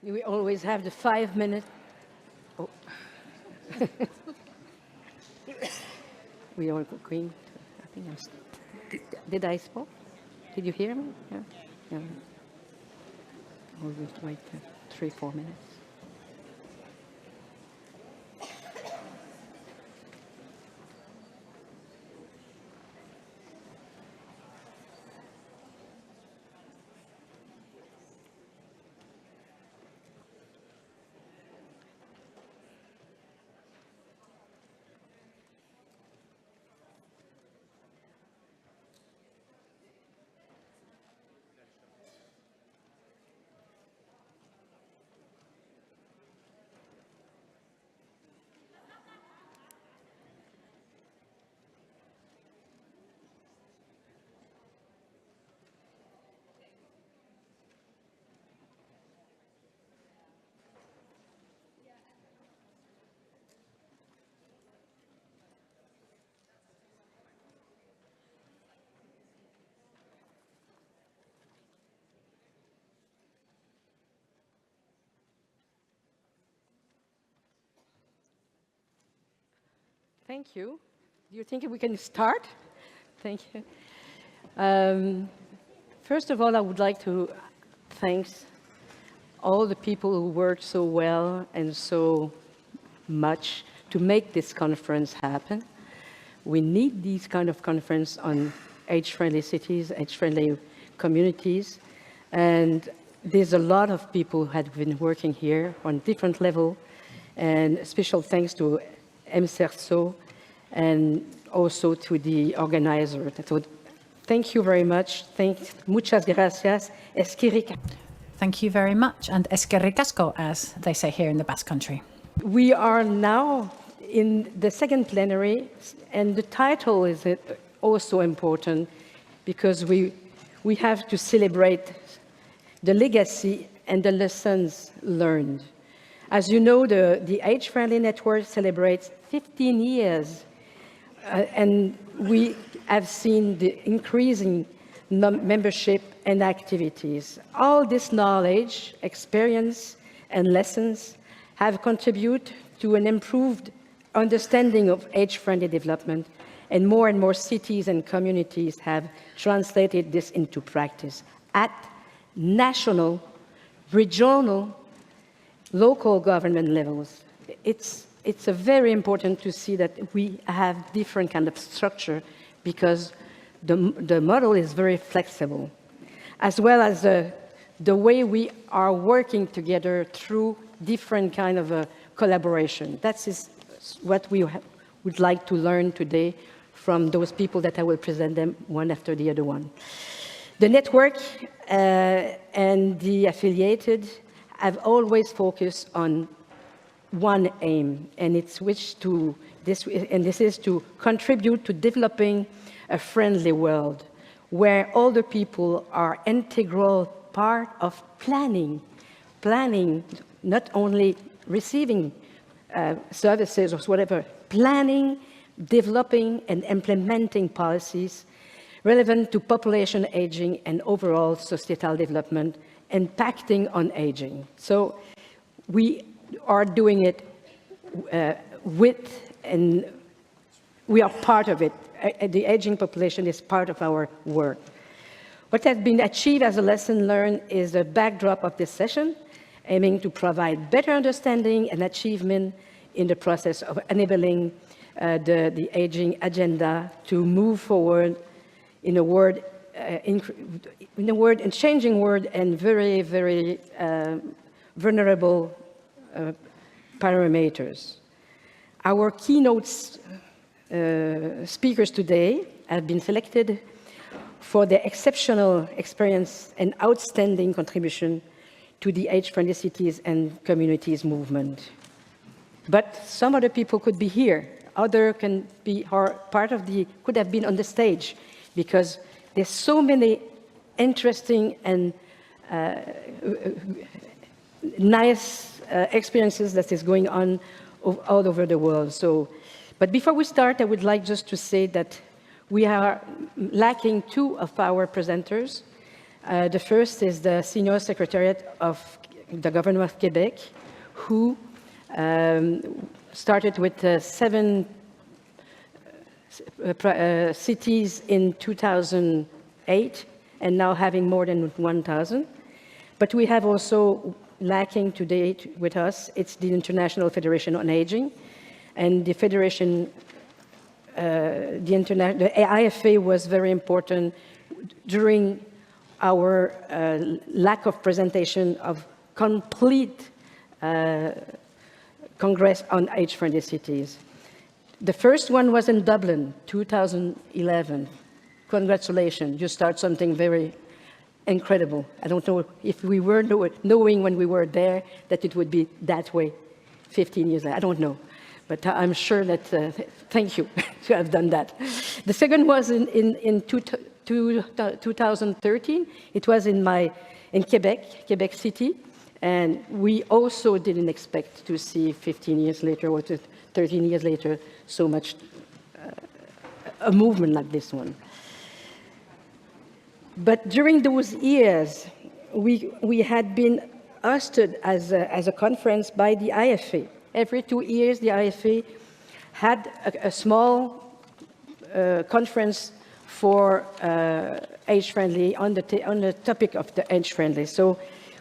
We always have the 5 minute. Oh. We are going. I think did I spoke? Did you hear me? Yeah. Yeah. We'll just wait 3-4 minutes. Thank you. Do you think we can start? Thank you. First of all, I would like to thank all the people who worked so well and so much to make this conference happen. We need these kind of conference on age-friendly cities, age-friendly communities, and there's a lot of people who have been working here on different level, and special thanks to MCERSO and also to the organizer. So thank you very much. Muchas gracias. Thank you very much, and eskerrikasco, as they say here in the Basque Country. We are now in the second plenary, and the title is also important because we have to celebrate the legacy and the lessons learned. As you know, the Age-Friendly Network celebrates 15 years, and we have seen the increasing membership and activities. All this knowledge, experience, and lessons have contributed to an improved understanding of age-friendly development, and more cities and communities have translated this into practice at national, regional, local government levels. It's very important to see that we have different kind of structure because the model is very flexible, as well as the way we are working together through different kind of collaboration. That is what we would like to learn today from those people that I will present them one after the other one. The network and the affiliated have always focused on one aim, and this is to contribute to developing a friendly world where all the people are integral part of planning, not only receiving services or whatever, planning, developing and implementing policies relevant to population aging and overall societal development, impacting on aging. So we are doing it and we are part of it. The aging population is part of our work. What has been achieved as a lesson learned is the backdrop of this session, aiming to provide better understanding and achievement in the process of enabling the aging agenda to move forward in a changing world and very, very vulnerable parameters. Our keynote speakers today have been selected for their exceptional experience and outstanding contribution to the age-friendly cities and communities movement. But some other people could be here. Other can be could have been on the stage, because there's so many interesting and nice experiences that is going on all over the world. But before we start, I would like just to say that we are lacking two of our presenters. The first is the Senior Secretariat of the government of Quebec, who started with 7 cities in 2008, and now having more than 1,000. But we have also lacking today with us, it's the International Federation on Aging, and the federation, the IFA was very important during our lack of presentation of complete Congress on age-friendly cities. The first one was in Dublin, 2011. Congratulations, you start something very incredible. I don't know if we were knowing when we were there that it would be that way 15 years later. I don't know. But I'm sure that, thank you to have done that. The second was in 2013. It was in Quebec City. And we also didn't expect to see 15 years later or 13 years later so much a movement like this one. But during those years, we had been hosted as a conference by the IFA. Every 2 years, the IFA had a small conference for age-friendly, on the topic of the age-friendly. So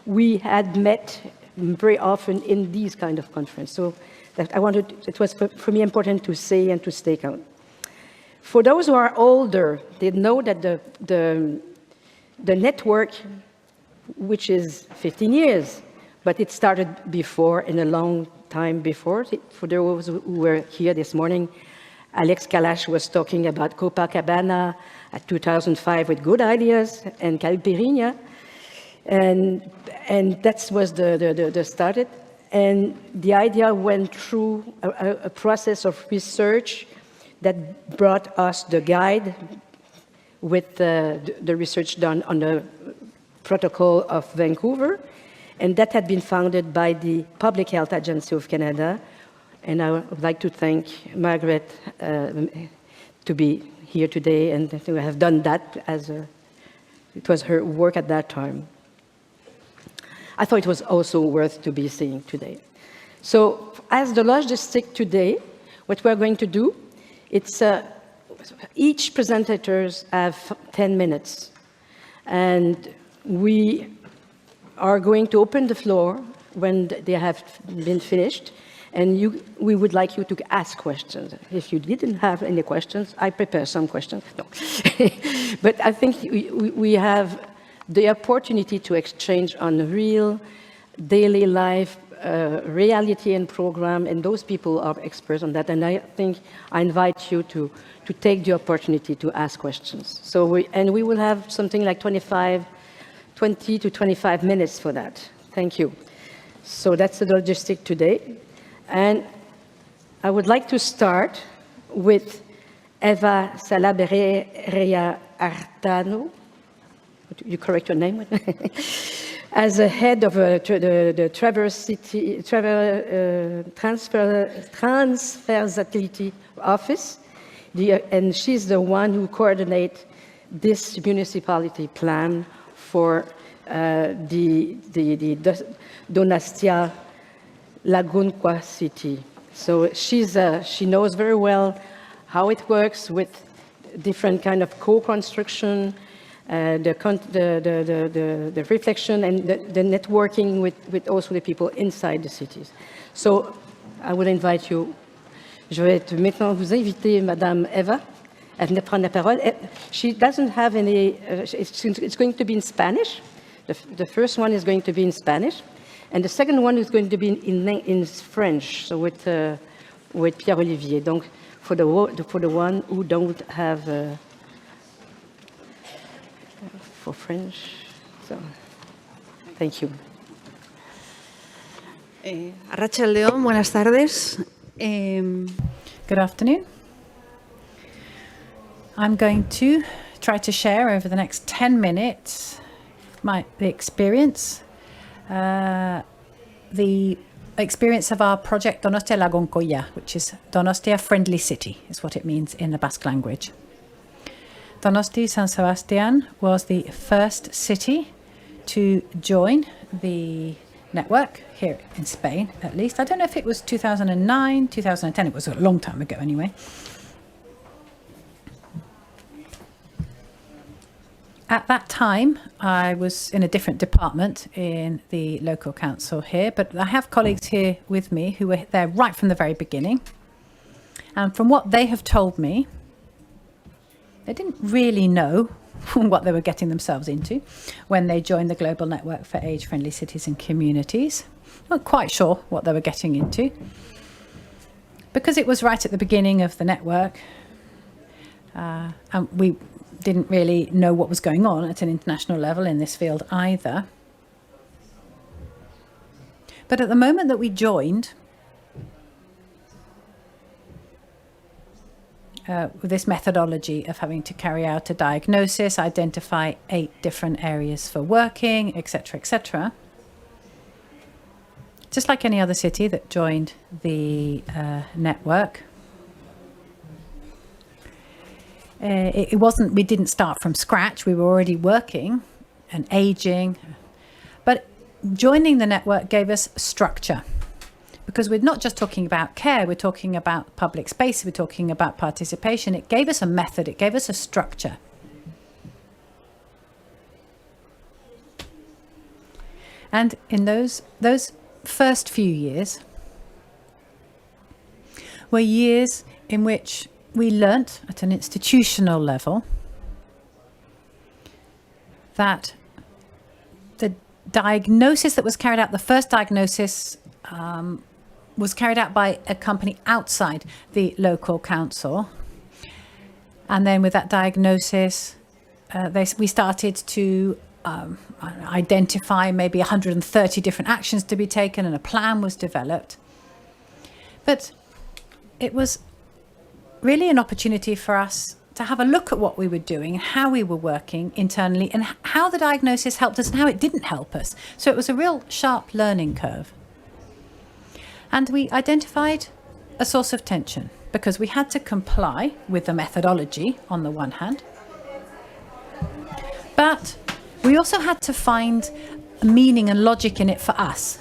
we had met very often in these kind of conferences. So that it was for me important to say and to stake out. For those who are older, they know that the network, which is 15 years, but it started before, in a long time before. For those who were here this morning, Alex Kalash was talking about Copacabana at 2005 with good ideas, and Caipirinha, and that was the started. And the idea went through a process of research that brought us the guide with the research done on the protocol of Vancouver, and that had been founded by the Public Health Agency of Canada. And I would like to thank Margaret to be here today and to have done that it was her work at that time. I thought it was also worth to be seeing today. So as the logistic today, what we're going to do, it's each presenters have 10 minutes, and we are going to open the floor when they have been finished, and we would like you to ask questions. If you didn't have any questions, I prepare some questions. No. But I think we have the opportunity to exchange on real daily life reality and program, and those people are experts on that. And I think I invite you to take the opportunity to ask questions. So we will have something like 20 to 25 minutes for that. Thank you. So that's the logistic today. And I would like to start with Eva Salaberry Artano. You correct your name? As a head of the Transversality Office, and she's the one who coordinates this municipality plan for the Donastia Lagunqua city. So she knows very well how it works with different kind of co-construction, the reflection and the networking with also the people inside the cities. So I will invite you. Je vais maintenant vous inviter Madame Eva à venir prendre la parole. She doesn't have any, it's going to be in Spanish. The first one is going to be in Spanish, and the second one is going to be in French, so with Pierre-Olivier. Donc, for the one who don't have for French, so thank you. Arratsaldeon, buenas tardes. Good afternoon. I'm going to try to share over the next 10 minutes the experience of our project Donostia Lagunkoia, which is Donostia Friendly City, is what it means in the Basque language. Donosti San Sebastian was the first city to join the network here in Spain, at least. I don't know if it was 2009, 2010. It was a long time ago anyway. At that time, I was in a different department in the local council here, but I have colleagues here with me who were there right from the very beginning. And from what they have told me, they didn't really know what they were getting themselves into when they joined the Global Network for Age-Friendly Cities and Communities. They weren't quite sure what they were getting into. Because it was right at the beginning of the network, and we didn't really know what was going on at an international level in this field either. But at the moment that we joined, with this methodology of having to carry out a diagnosis, identify 8 different areas for working, etc., etc. Just like any other city that joined the network, it wasn't. We didn't start from scratch. We were already working and aging, but joining the network gave us structure. Because we're not just talking about care, we're talking about public space, we're talking about participation. It gave us a method, it gave us a structure. And in those first few years were years in which we learnt at an institutional level that the diagnosis that was carried out, the first diagnosis, was carried out by a company outside the local council. And then with that diagnosis, we started to identify maybe 130 different actions to be taken, and a plan was developed. But it was really an opportunity for us to have a look at what we were doing, how we were working internally, and how the diagnosis helped us and how it didn't help us. So it was a real sharp learning curve. And we identified a source of tension because we had to comply with the methodology on the one hand, but we also had to find meaning and logic in it for us.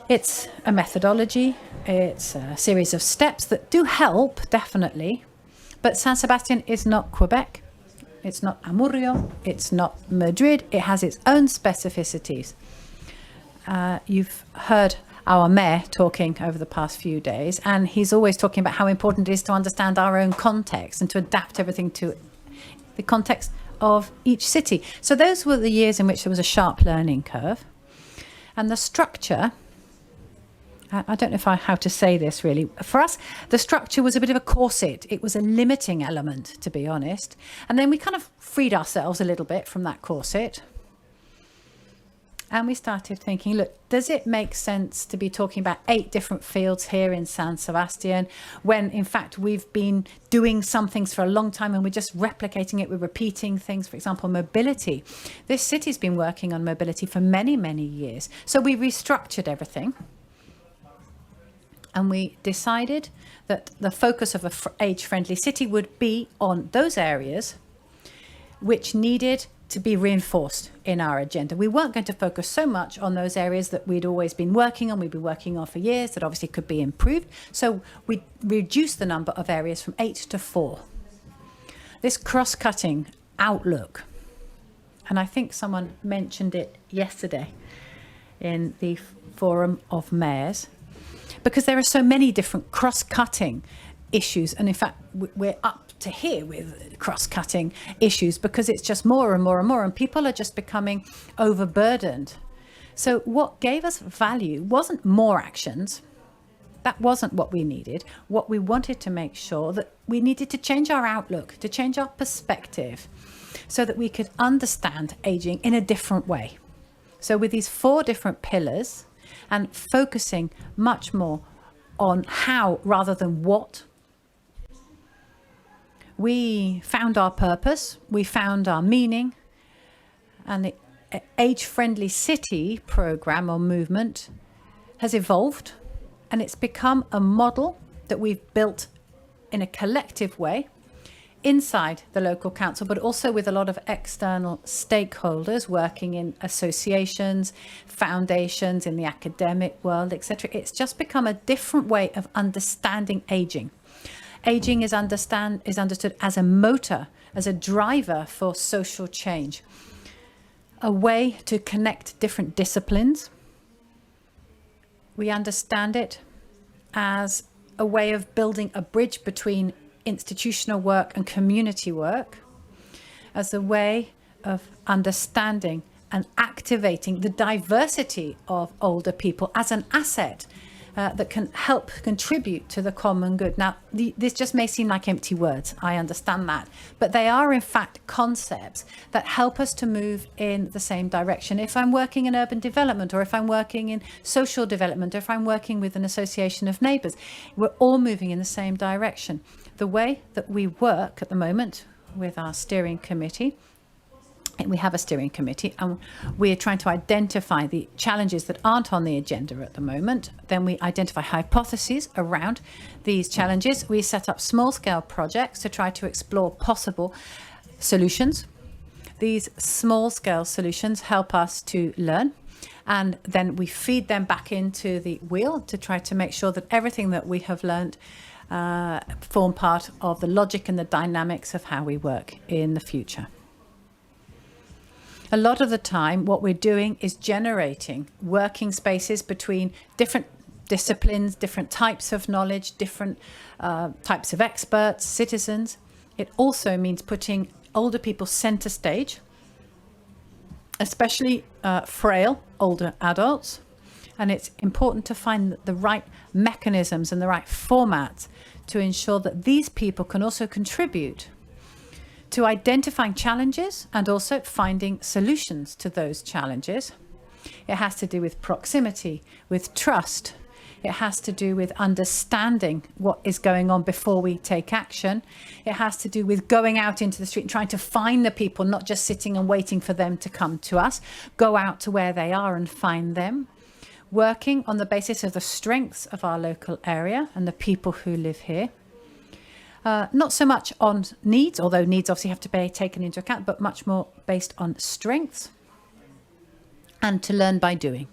It's a methodology, it's a series of steps that do help, definitely, but San Sebastian is not Quebec, it's not Amurrio, it's not Madrid, it has its own specificities. You've heard our mayor talking over the past few days, and he's always talking about how important it is to understand our own context and to adapt everything to the context of each city. So those were the years in which there was a sharp learning curve. And the structure, I don't know how to say this really. For us, the structure was a bit of a corset. It was a limiting element, to be honest. And then we kind of freed ourselves a little bit from that corset. And we started thinking, look, does it make sense to be talking about 8 different fields here in San Sebastian when, in fact, we've been doing some things for a long time and we're just replicating it, we're repeating things, for example, mobility. This city's been working on mobility for many, many years. So we restructured everything. And we decided that the focus of an age-friendly city would be on those areas which needed to be reinforced in our agenda. We weren't going to focus so much on those areas that we'd always been working on, we'd been working on for years, that obviously could be improved. So we reduced the number of areas from 8 to 4. This cross-cutting outlook, and I think someone mentioned it yesterday in the Forum of Mayors, because there are so many different cross-cutting issues, and in fact we're up to here with cross-cutting issues because it's just more and more and more, and people are just becoming overburdened. So what gave us value wasn't more actions. That wasn't what we needed. What we wanted to make sure that we needed to change our outlook, to change our perspective, so that we could understand aging in a different way. So with these 4 different pillars and focusing much more on how rather than what, we found our purpose, we found our meaning, and the age-friendly city program or movement has evolved, and it's become a model that we've built in a collective way inside the local council, but also with a lot of external stakeholders working in associations, foundations, in the academic world, etc. It's just become a different way of understanding aging. Aging is understood as a motor, as a driver for social change, a way to connect different disciplines. We understand it as a way of building a bridge between institutional work and community work, as a way of understanding and activating the diversity of older people as an asset that can help contribute to the common good. Now, this just may seem like empty words, I understand that, but they are in fact concepts that help us to move in the same direction. If I'm working in urban development, or if I'm working in social development, or if I'm working with an association of neighbours, we're all moving in the same direction. The way that we work at the moment with our steering committee, we have a steering committee, and we're trying to identify the challenges that aren't on the agenda at the moment. Then we identify hypotheses around these challenges. We set up small-scale projects to try to explore possible solutions. These small-scale solutions help us to learn, and then we feed them back into the wheel to try to make sure that everything that we have learned form part of the logic and the dynamics of how we work in the future. A lot of the time, what we're doing is generating working spaces between different disciplines, different types of knowledge, different types of experts, citizens. It also means putting older people center stage, especially frail older adults. And it's important to find the right mechanisms and the right formats to ensure that these people can also contribute to identifying challenges and also finding solutions to those challenges. It has to do with proximity, with trust. It has to do with understanding what is going on before we take action. It has to do with going out into the street and trying to find the people, not just sitting and waiting for them to come to us. Go out to where they are and find them. Working on the basis of the strengths of our local area and the people who live here. Not so much on needs, although needs obviously have to be taken into account, but much more based on strengths, and to learn by doing.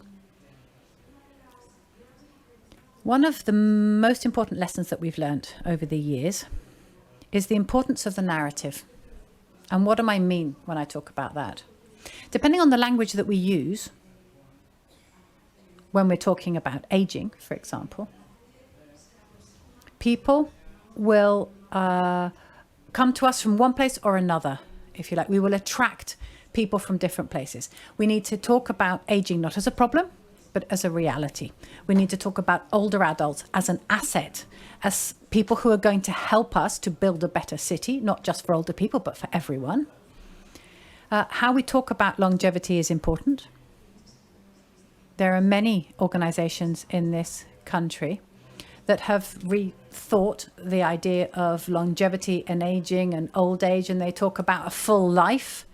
One of the most important lessons that we've learned over the years is the importance of the narrative. And what do I mean when I talk about that? Depending on the language that we use, when we're talking about aging, for example, people will come to us from one place or another, if you like. We will attract people from different places. We need to talk about aging not as a problem, but as a reality. We need to talk about older adults as an asset, as people who are going to help us to build a better city, not just for older people, but for everyone. How we talk about longevity is important. There are many organizations in this country that have rethought the idea of longevity and aging and old age, and they talk about a full life.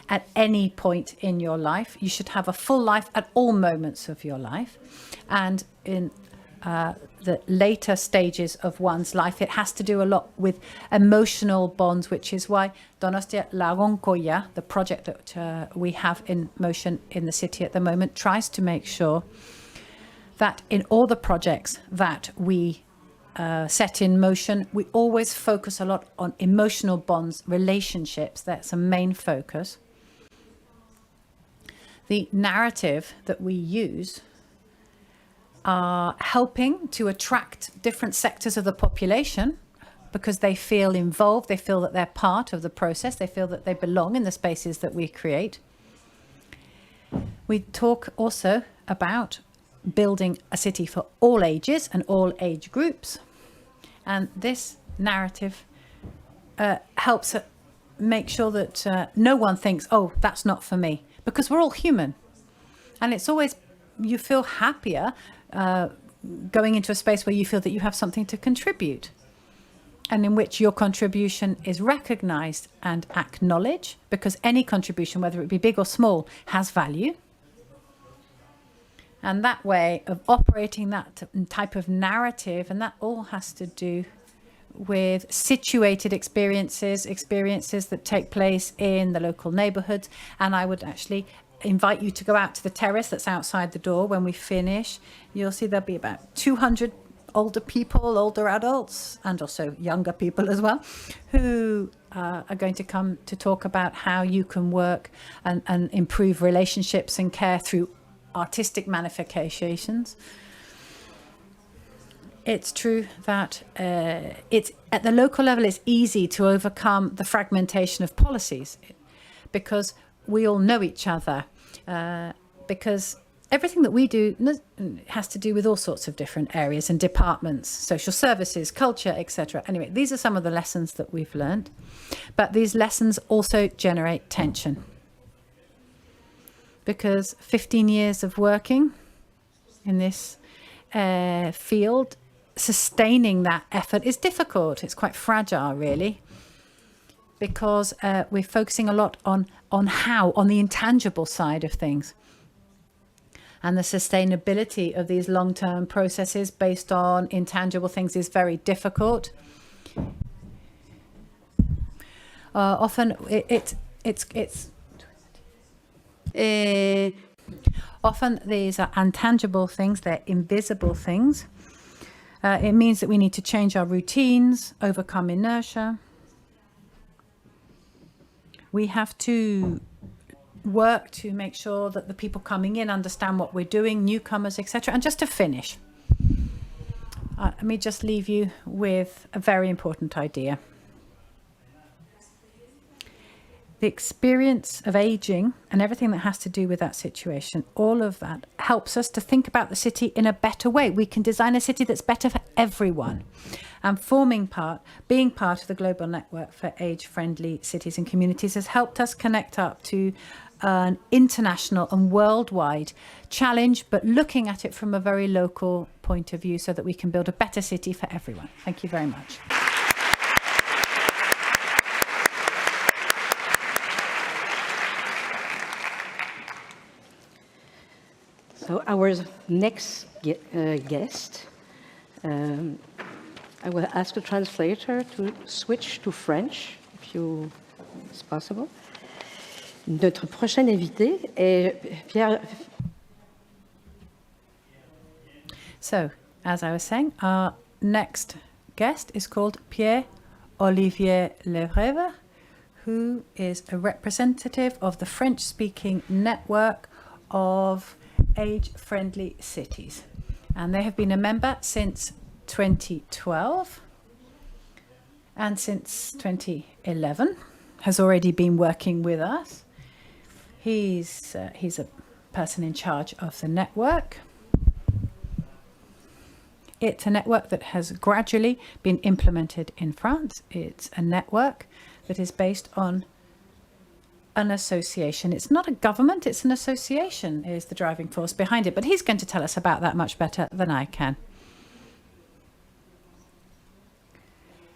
At any point in your life, you should have a full life at all moments of your life. And in the later stages of one's life, it has to do a lot with emotional bonds, which is why Donostia Lagonkoia, the project that we have in motion in the city at the moment, tries to make sure that in all the projects that we set in motion, we always focus a lot on emotional bonds, relationships. That's a main focus. The narrative that we use are helping to attract different sectors of the population because they feel involved, they feel that they're part of the process, they feel that they belong in the spaces that we create. We talk also about building a city for all ages and all age groups. And this narrative helps make sure that no one thinks, oh, that's not for me, because we're all human. And it's always, you feel happier going into a space where you feel that you have something to contribute and in which your contribution is recognized and acknowledged, because any contribution, whether it be big or small, has value. And that way of operating that type of narrative, and that all has to do with situated experiences, experiences that take place in the local neighborhoods. And I would actually invite you to go out to the terrace that's outside the door when we finish. You'll see there'll be about 200 older people, older adults, and also younger people as well, who are going to come to talk about how you can work and improve relationships and care through artistic manifestations. It's true that it's at the local level, it's easy to overcome the fragmentation of policies because we all know each other, because everything that we do has to do with all sorts of different areas and departments, social services, culture, etc. Anyway, these are some of the lessons that we've learned, but these lessons also generate tension because 15 years of working in this field, sustaining that effort is difficult. It's quite fragile, really, because we're focusing a lot on the intangible side of things. And the sustainability of these long-term processes based on intangible things is very difficult. Often often these are intangible things, they're invisible things. It means that we need to change our routines, overcome inertia. We have to work to make sure that the people coming in understand what we're doing, newcomers, etc. And just to finish, let me just leave you with a very important idea. The experience of aging and everything that has to do with that situation, all of that helps us to think about the city in a better way. We can design a city that's better for everyone. And being part of the global network for age-friendly cities and communities has helped us connect up to an international and worldwide challenge, but looking at it from a very local point of view so that we can build a better city for everyone. Thank you very much. So our next guest, I will ask the translator to switch to French, if it's possible. Notre prochain invité est Pierre. So, as I was saying, our next guest is called Pierre-Olivier Lefebvre, who is a representative of the French-speaking network of age-friendly cities. And they have been a member since 2012, and since 2011 has already been working with us. He's a person in charge of the network. It's a network that has gradually been implemented in France. It's a network that is based on an association. It's not a government, it's an association is the driving force behind it. But he's going to tell us about that much better than I can.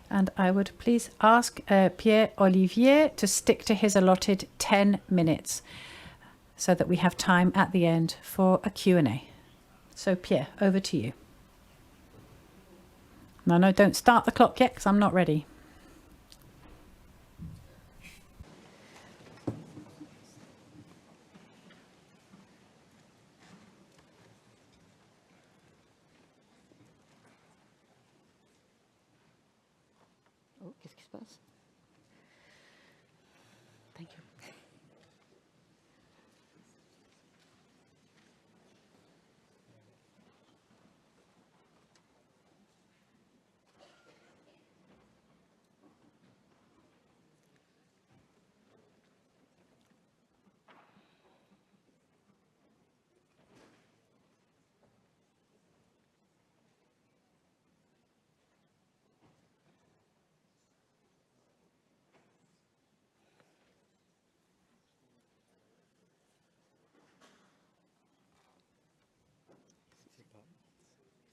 And I would please ask Pierre-Olivier to stick to his allotted 10 minutes so that we have time at the end for a Q&A. So Pierre, over to you. No, don't start the clock yet because I'm not ready. Oh, qu'est-ce qui se passe? Thank you.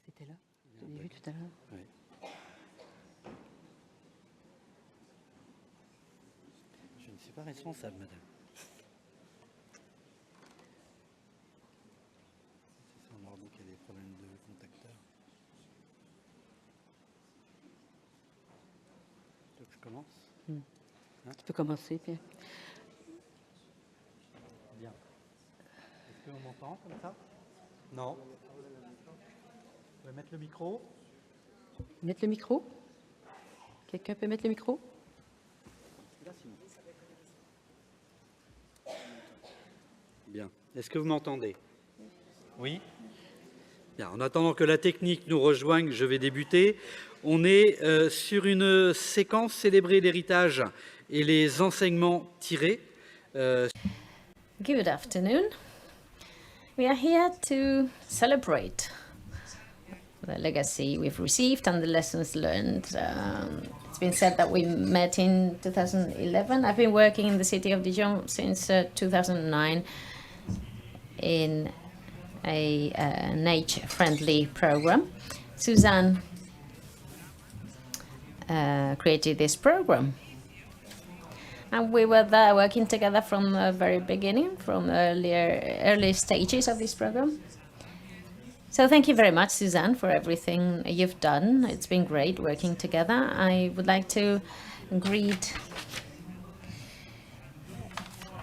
C'était là? Je l'ai vu tout à l'heure. Oui. Je ne suis pas responsable, madame. Si on leur dit qu'il y a des problèmes de contacteurs. commence. Tu peux commencer, Pierre. Bien. Est-ce qu'on m'entend comme ça? Non. On va mettre le micro. Mettre le micro. Quelqu'un peut mettre le micro? Bien. Est-ce que vous m'entendez? Oui. Bien. En attendant que la technique nous rejoigne, je vais débuter. On est sur une séquence célébrer l'héritage et les enseignements tirés. Good afternoon. We are here to celebrate the legacy we've received and the lessons learned. It's been said that we met in 2011. I've been working in the city of Dijon since 2009 in an age-friendly program. Suzanne created this program. And we were there working together from the very beginning, from the early stages of this program. So thank you very much, Suzanne, for everything you've done. It's been great working together. I would like to greet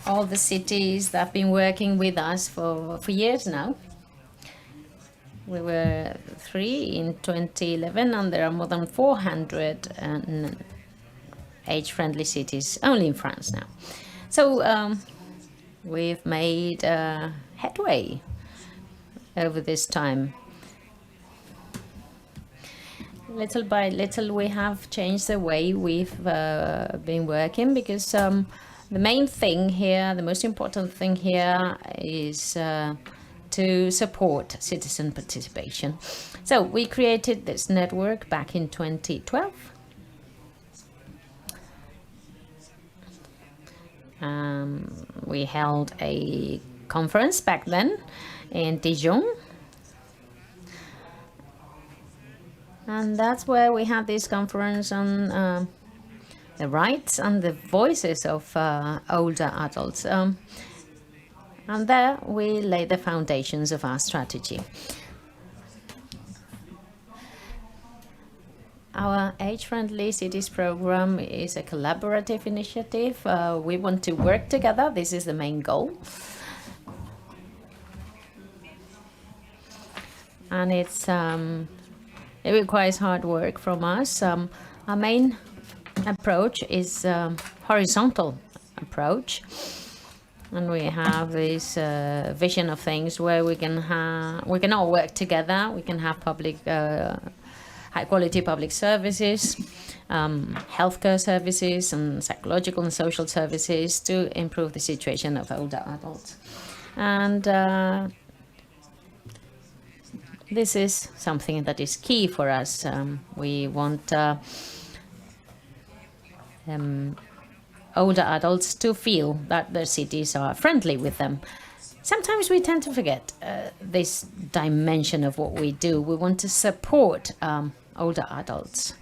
all the cities that have been working with us for years now. We were 3 in 2011, and there are more than 400 age-friendly cities only in France now. So we've made headway over this time. Little by little, we have changed the way we've been working, because the main thing here, the most important thing here is to support citizen participation. So we created this network back in 2012. We held a conference back then in Dijon. And that's where we had this conference on the rights and the voices of older adults. And there we laid the foundations of our strategy. Our Age-Friendly Cities program is a collaborative initiative. We want to work together. This is the main goal. And it requires hard work from us. Our main approach is horizontal approach. And we have this vision of things where we can all work together. We can have public high-quality public services, healthcare services, and psychological and social services to improve the situation of older adults. And this is something that is key for us. We want older adults to feel that their cities are friendly with them. Sometimes we tend to forget this dimension of what we do. We want to support older adults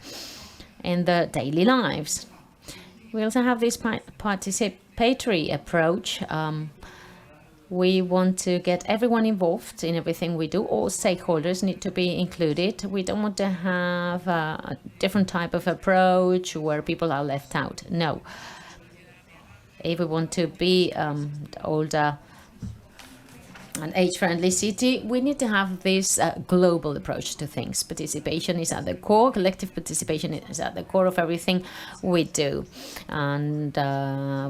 in their daily lives. We also have this participatory approach. We want to get everyone involved in everything we do. All stakeholders need to be included. We don't want to have a different type of approach where people are left out. No. If we want to be older an age-friendly city, we need to have this global approach to things. Participation is at the core, collective participation is at the core of everything we do. And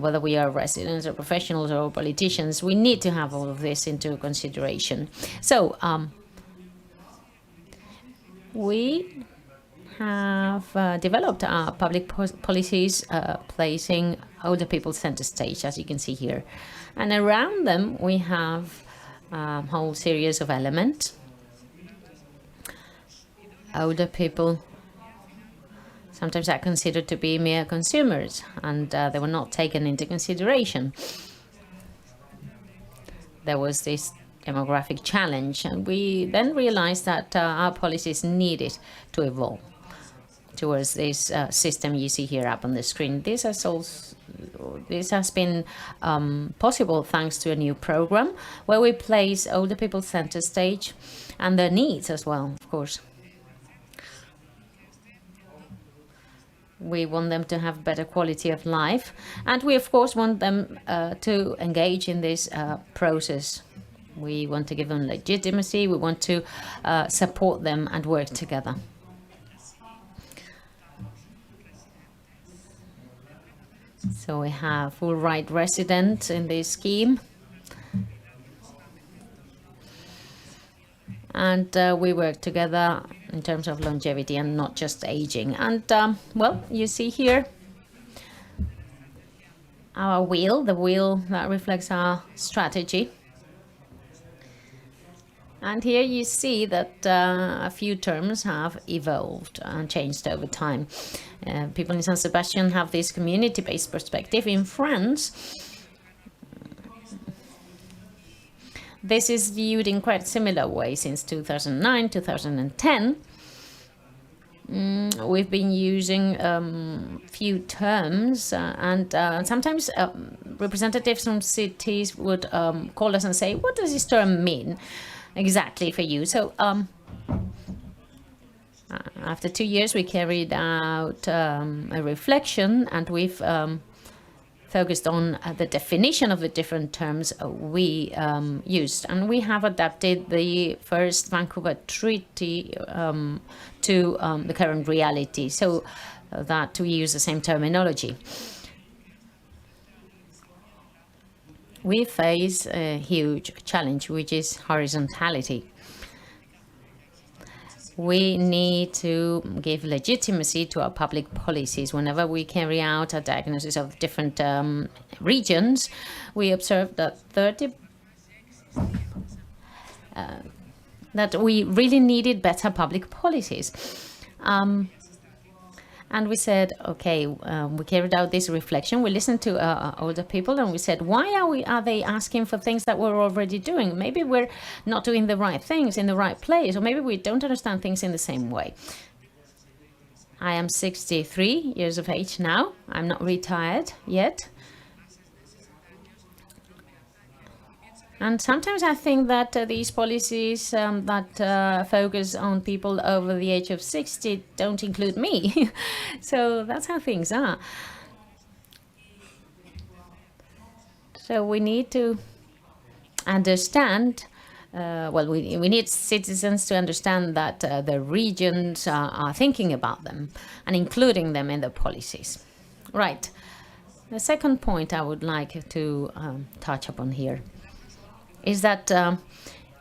whether we are residents or professionals or politicians, we need to have all of this into consideration. So we have developed our public policies placing older people center stage, as you can see here. And around them, we have a whole series of elements. Older people sometimes are considered to be mere consumers, and they were not taken into consideration. There was this demographic challenge, and we then realized that our policies needed to evolve towards this system you see here up on the screen. This has been possible thanks to a new program where we place older people center stage and their needs as well, of course. We want them to have better quality of life. And we, of course, want them to engage in this process. We want to give them legitimacy. We want to support them and work together. So we have full right residents in this scheme. And we work together in terms of longevity and not just aging. And well, you see here our wheel, the wheel that reflects our strategy. And here you see that a few terms have evolved and changed over time. People in San Sebastian have this community-based perspective. In France, this is viewed in quite a similar way since 2009, 2010. We've been using few terms and sometimes representatives from cities would call us and say, what does this term mean exactly for you? So after 2 years, we carried out a reflection, and we've focused on the definition of the different terms we used. And we have adapted the first Vancouver Treaty to the current reality, so that we use the same terminology. We face a huge challenge, which is horizontality. We need to give legitimacy to our public policies. Whenever we carry out a diagnosis of different regions, we observe that that we really needed better public policies. And we said, okay, we carried out this reflection. We listened to older people, and we said, why are they asking for things that we're already doing? Maybe we're not doing the right things in the right place, or maybe we don't understand things in the same way. I am 63 years of age now. I'm not retired yet. And sometimes I think that these policies that focus on people over the age of 60 don't include me. So that's how things are. So we need to understand, well, we need citizens to understand that the regions are thinking about them and including them in the policies. Right. The second point I would like to touch upon here is that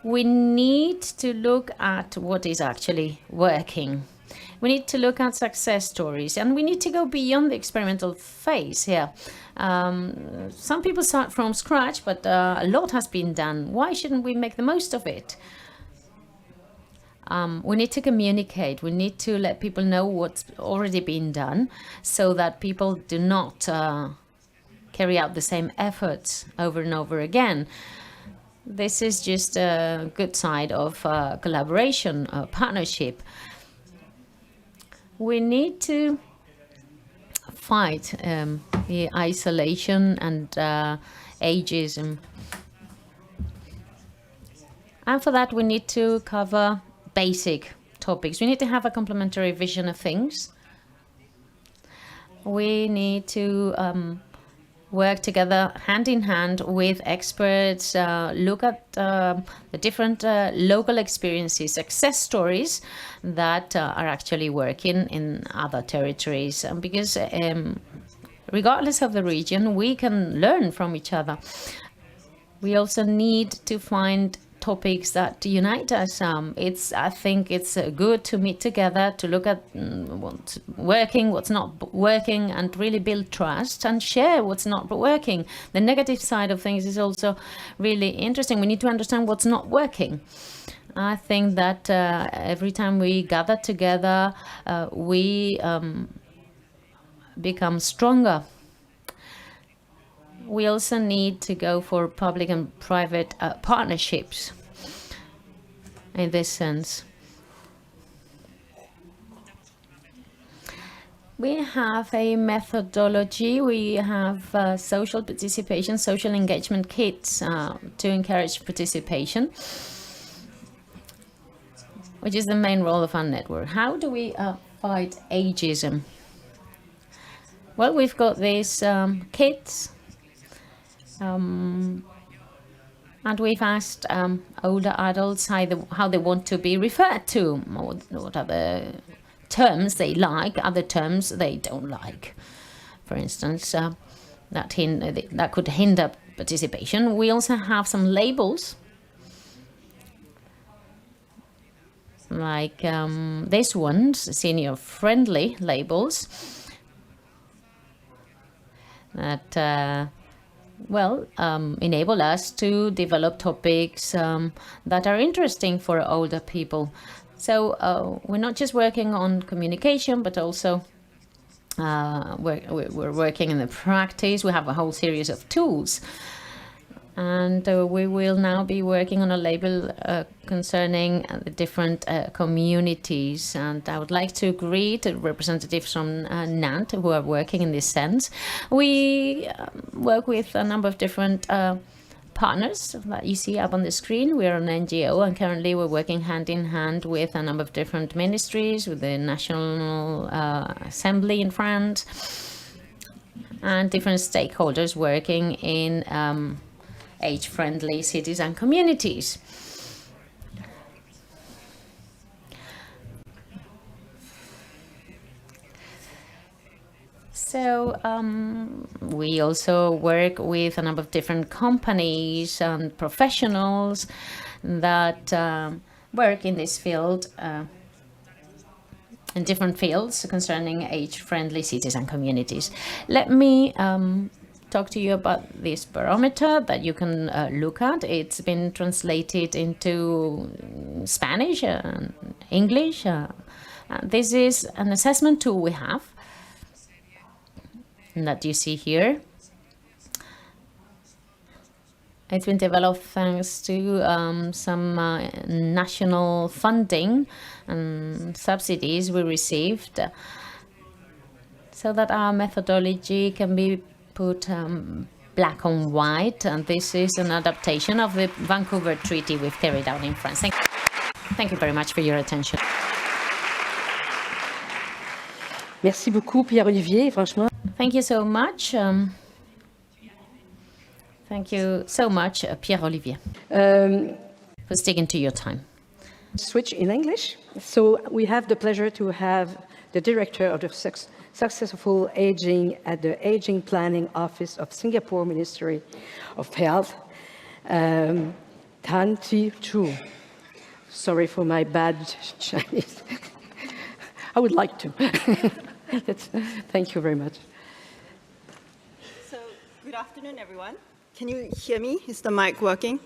we need to look at what is actually working. We need to look at success stories, and we need to go beyond the experimental phase here. Some people start from scratch, but a lot has been done. Why shouldn't we make the most of it? We need to communicate. We need to let people know what's already been done, so that people do not carry out the same efforts over and over again. This is just a good side of collaboration, partnership. We need to fight the isolation and ageism. And for that, we need to cover basic topics. We need to have a complementary vision of things. We need to work together hand in hand with experts, look at the different local experiences, success stories that are actually working in other territories. Because regardless of the region, we can learn from each other. We also need to find topics that unite us. I think it's good to meet together, to look at what's working, what's not working, and really build trust and share what's not working. The negative side of things is also really interesting. We need to understand what's not working. I think that every time we gather together, we become stronger. We also need to go for public and private partnerships in this sense. We have a methodology. We have social participation, social engagement kits to encourage participation, which is the main role of our network. How do we fight ageism? well, we've got these kids, and we've asked older adults how they want to be referred to, what are the terms they like, other terms they don't like. For instance, that could hinder participation. We also have some labels, like this one's senior-friendly labels that enable us to develop topics that are interesting for older people. So we're not just working on communication, but also we're working in the practice. We have a whole series of tools. And we will now be working on a label concerning the different communities. And I would like to greet representatives from NANT who are working in this sense. We work with a number of different partners that you see up on the screen. We're an NGO, and currently we're working hand in hand with a number of different ministries, with the National Assembly in France, and different stakeholders working in age-friendly cities and communities. So we also work with a number of different companies and professionals that work in this field, in different fields concerning age-friendly cities and communities. Let me talk to you about this barometer that you can look at. It's been translated into Spanish and English. This is an assessment tool we have that you see here. It's been developed thanks to some national funding and subsidies we received, so that our methodology can be put black on white. And this is an adaptation of the Vancouver Treaty we've carried out in France. Thank you very much for your attention. Merci beaucoup, Pierre-Olivier, franchement. Thank you so much. Thank you so much, Pierre-Olivier, for sticking to your time. Switch in English. So we have the pleasure to have the director of the Successful Aging at the Aging Planning Office of Singapore Ministry of Health, Tan Thi Chu. Sorry for my bad Chinese. I would like to. Thank you very much. So, good afternoon, everyone. Can you hear me? Is the mic working?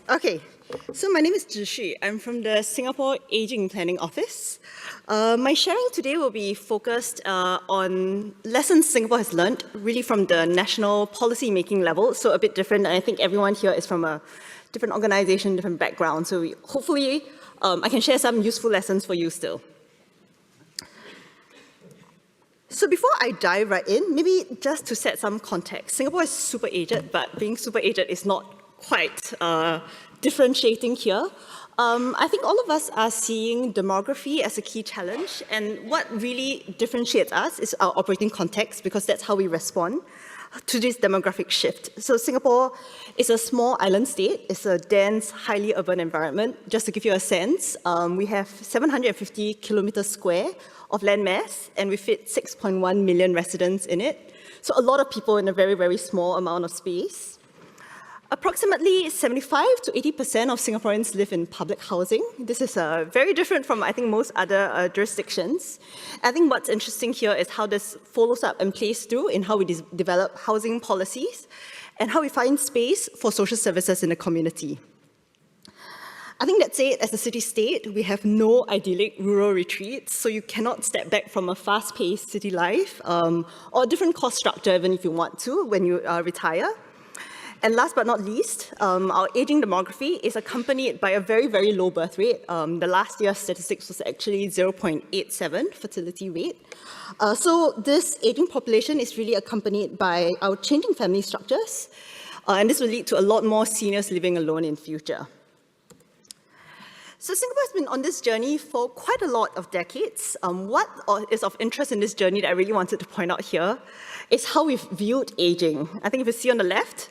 Okay. So my name is Zhi Xu. I'm from the Singapore Aging Planning Office. My sharing today will be focused on lessons Singapore has learned, really from the national policy making level, so a bit different. And I think everyone here is from a different organization, different background. So hopefully I can share some useful lessons for you still. So before I dive right in, maybe just to set some context. Singapore is super aged, but being super aged is not quite differentiating here. I think all of us are seeing demography as a key challenge, and what really differentiates us is our operating context, because that's how we respond to this demographic shift. So Singapore is a small island state. It's a dense, highly urban environment. Just to give you a sense, we have 750 kilometers square of landmass, and we fit 6.1 million residents in it. So a lot of people in a very, very small amount of space. Approximately 75 to 80% of Singaporeans live in public housing. This is very different from, I think, most other jurisdictions. I think what's interesting here is how this follows up and plays through in how we develop housing policies and how we find space for social services in the community. I think that's it. As a city-state, we have no idyllic rural retreats, so you cannot step back from a fast-paced city life or a different cost structure, even if you want to, when you retire. And last but not least, our aging demography is accompanied by a very, very low birth rate. The last year's statistics was actually 0.87 fertility rate. So this aging population is really accompanied by our changing family structures, and this will lead to a lot more seniors living alone in future. So Singapore has been on this journey for quite a lot of decades. What is of interest in this journey that I really wanted to point out here is how we've viewed aging. I think if you see on the left,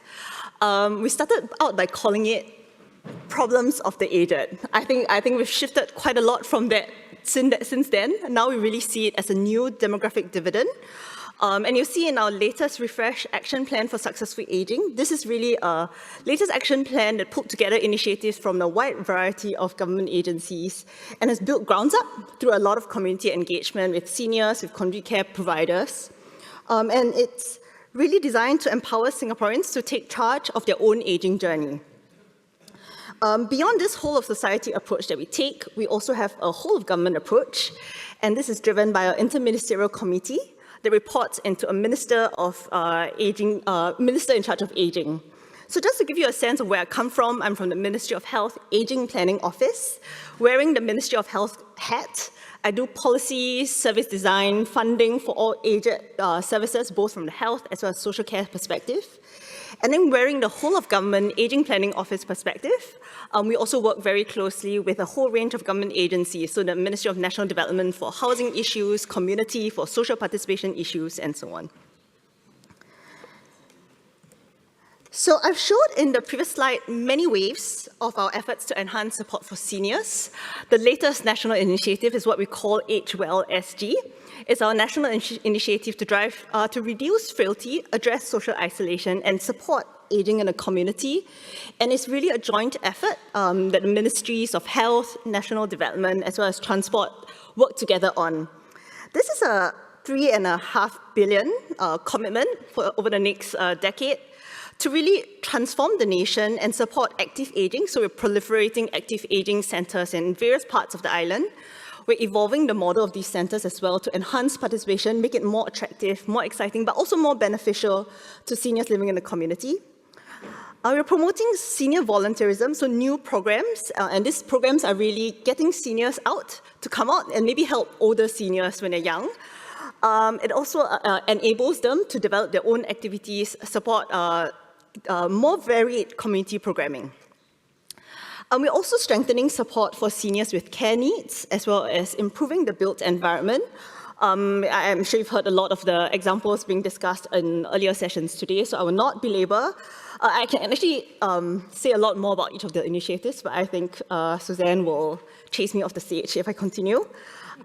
we started out by calling it problems of the aged. I think we've shifted quite a lot from that since then. Now we really see it as a new demographic dividend. And you'll see in our latest refresh action plan for successful aging, this is really a latest action plan that pulled together initiatives from a wide variety of government agencies and has built grounds up through a lot of community engagement with seniors, with community care providers. And it's really designed to empower Singaporeans to take charge of their own aging journey. Beyond this whole of society approach that we take, we also have a whole of government approach, and this is driven by our interministerial committee that reports into a minister in charge of aging. So just to give you a sense of where I come from, I'm from the Ministry of Health Aging Planning Office. Wearing the Ministry of Health hat, I do policies, service design, funding for all aged services, both from the health as well as social care perspective. And then wearing the whole of government aging planning office perspective, we also work very closely with a whole range of government agencies, so the Ministry of National Development for housing issues, community for social participation issues, and so on. So I've showed in the previous slide many waves of our efforts to enhance support for seniors. The latest national initiative is what we call Age Well SG. It's our national initiative to drive to reduce frailty, address social isolation, and support aging in the community. And it's really a joint effort that the Ministries of Health, National Development, as well as Transport work together on. This is a $3.5 billion commitment for over the next decade to really transform the nation and support active aging. So we're proliferating active aging centres in various parts of the island. We're evolving the model of these centres as well to enhance participation, make it more attractive, more exciting, but also more beneficial to seniors living in the community. We're promoting senior volunteerism, so new programs, and these programs are really getting seniors out to come out and maybe help older seniors when they're young. It also enables them to develop their own activities, support more varied community programming. We're also strengthening support for seniors with care needs, as well as improving the built environment. I'm sure you've heard a lot of the examples being discussed in earlier sessions today, so I will not belabor. I can actually say a lot more about each of the initiatives, but I think Suzanne will chase me off the stage if I continue.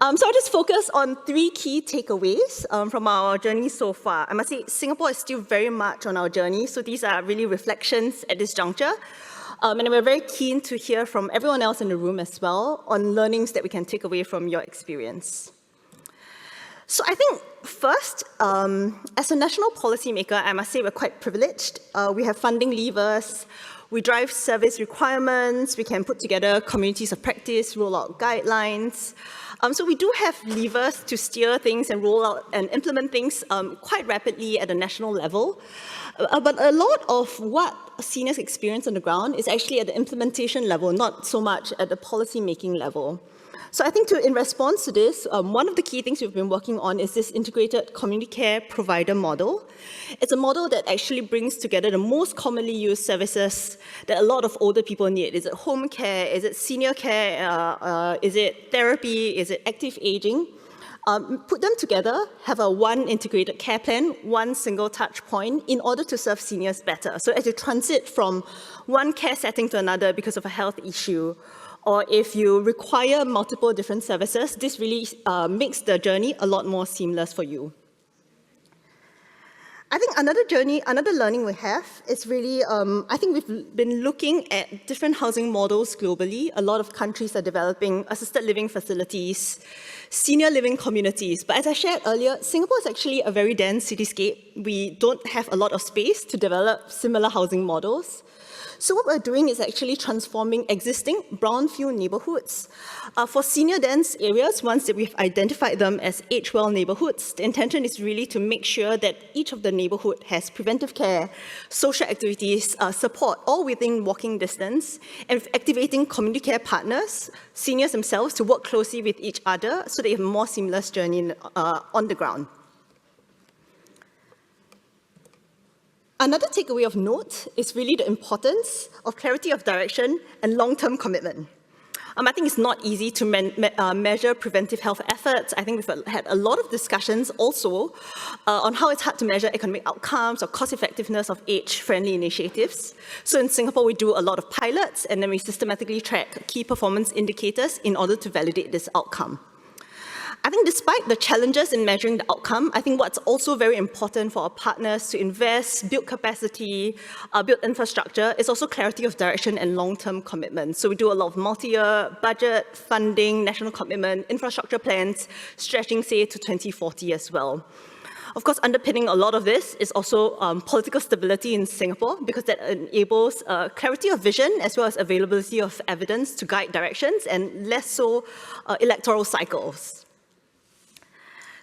So I'll just focus on three key takeaways from our journey so far. I must say, Singapore is still very much on our journey, so these are really reflections at this juncture. And we're very keen to hear from everyone else in the room as well on learnings that we can take away from your experience. So I think first, as a national policymaker, I must say we're quite privileged. We have funding levers, we drive service requirements, we can put together communities of practice, roll out guidelines. So we do have levers to steer things and roll out and implement things quite rapidly at a national level. But a lot of what seniors experience on the ground is actually at the implementation level, not so much at the policy-making level. So I think in response to this, one of the key things we've been working on is this integrated community care provider model. It's a model that actually brings together the most commonly used services that a lot of older people need. Is it home care? Is it senior care? Is it therapy? Is it active aging? Put them together, have a one integrated care plan, one single touch point in order to serve seniors better. So as you transit from one care setting to another because of a health issue, or if you require multiple different services, this really makes the journey a lot more seamless for you. I think another learning we have is really, I think we've been looking at different housing models globally. A lot of countries are developing assisted living facilities, senior living communities. But as I shared earlier, Singapore is actually a very dense cityscape. We don't have a lot of space to develop similar housing models. So what we're doing is actually transforming existing brownfield neighborhoods. For senior dense areas, once that we've identified them as age-well neighborhoods, the intention is really to make sure that each of the neighborhood has preventive care, social activities, support, all within walking distance, and activating community care partners, seniors themselves, to work closely with each other so they have a more seamless journey on the ground. Another takeaway of note is really the importance of clarity of direction and long-term commitment. I think it's not easy to measure preventive health efforts. I think we've had a lot of discussions also on how it's hard to measure economic outcomes or cost effectiveness of age-friendly initiatives. So in Singapore, we do a lot of pilots, and then we systematically track key performance indicators in order to validate this outcome. I think despite the challenges in measuring the outcome, I think what's also very important for our partners to invest, build capacity, build infrastructure is also clarity of direction and long-term commitment. So we do a lot of multi-year budget, funding, national commitment, infrastructure plans, stretching, say, to 2040 as well. Of course, underpinning a lot of this is also political stability in Singapore, because that enables clarity of vision as well as availability of evidence to guide directions, and less so electoral cycles.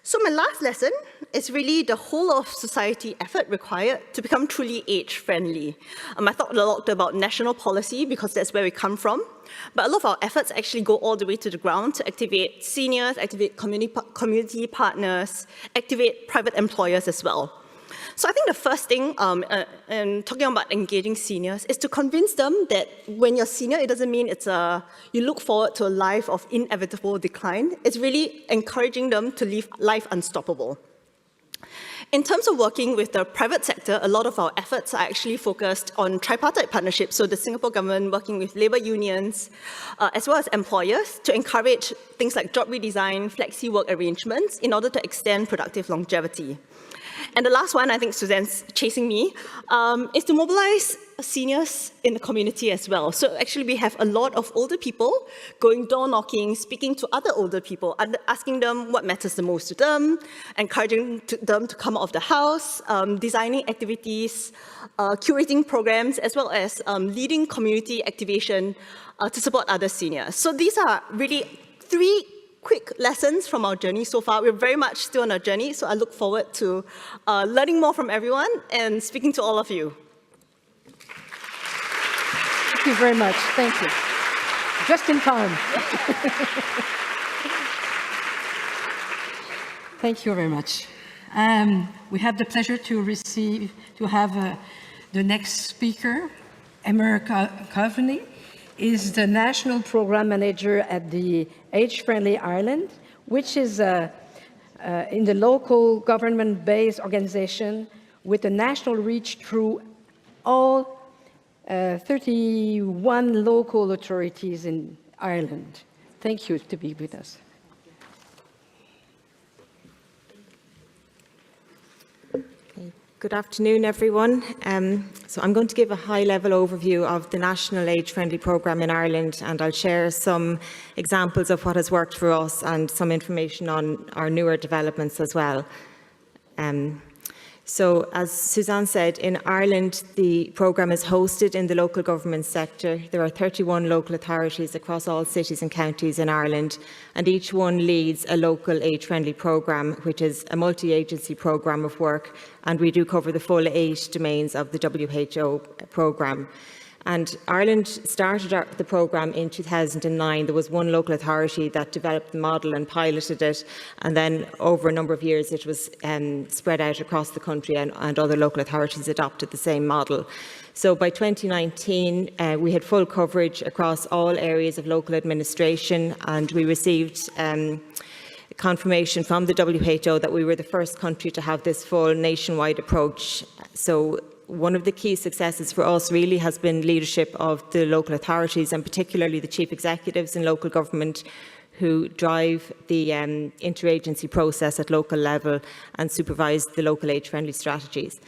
So my last lesson is really the whole of society effort required to become truly age-friendly. I thought a lot about national policy because that's where we come from, but a lot of our efforts actually go all the way to the ground to activate seniors, activate community partners, activate private employers as well. So I think the first thing, in talking about engaging seniors, is to convince them that when you're senior, it doesn't mean you look forward to a life of inevitable decline. It's really encouraging them to live life unstoppable. In terms of working with the private sector, a lot of our efforts are actually focused on tripartite partnerships, so the Singapore government working with labour unions, as well as employers, to encourage things like job redesign, flexi work arrangements, in order to extend productive longevity. And the last one, I think Suzanne's chasing me, is to mobilize seniors in the community as well. So actually we have a lot of older people going door knocking, speaking to other older people, asking them what matters the most to them, encouraging them to come out of the house, designing activities, curating programs, as well as leading community activation to support other seniors. So these are really 3 quick lessons from our journey so far. We're very much still on our journey, so I look forward to learning more from everyone and speaking to all of you. Thank you very much. Thank you. Just in time. Thank you very much. We have the pleasure to have the next speaker, Emma Coveney. Is the National Program Manager at the Age-Friendly Ireland, which is in the local government-based organization with a national reach through all 31 local authorities in Ireland. Thank you to be with us. Good afternoon, everyone. So I'm going to give a high-level overview of the National Age-Friendly Programme in Ireland, and I'll share some examples of what has worked for us and some information on our newer developments as well. So, as Suzanne said, in Ireland, the programme is hosted in the local government sector. There are 31 local authorities across all cities and counties in Ireland, and each one leads a local age-friendly programme, which is a multi-agency programme of work, and we do cover the full 8 domains of the WHO programme. And Ireland started the programme in 2009. There was one local authority that developed the model and piloted it, and then over a number of years it was spread out across the country, and other local authorities adopted the same model. So by 2019 we had full coverage across all areas of local administration, and we received confirmation from the WHO that we were the first country to have this full nationwide approach. So one of the key successes for us really has been leadership of the local authorities, and particularly the chief executives in local government, who drive the interagency process at local level and supervise the local age-friendly strategies.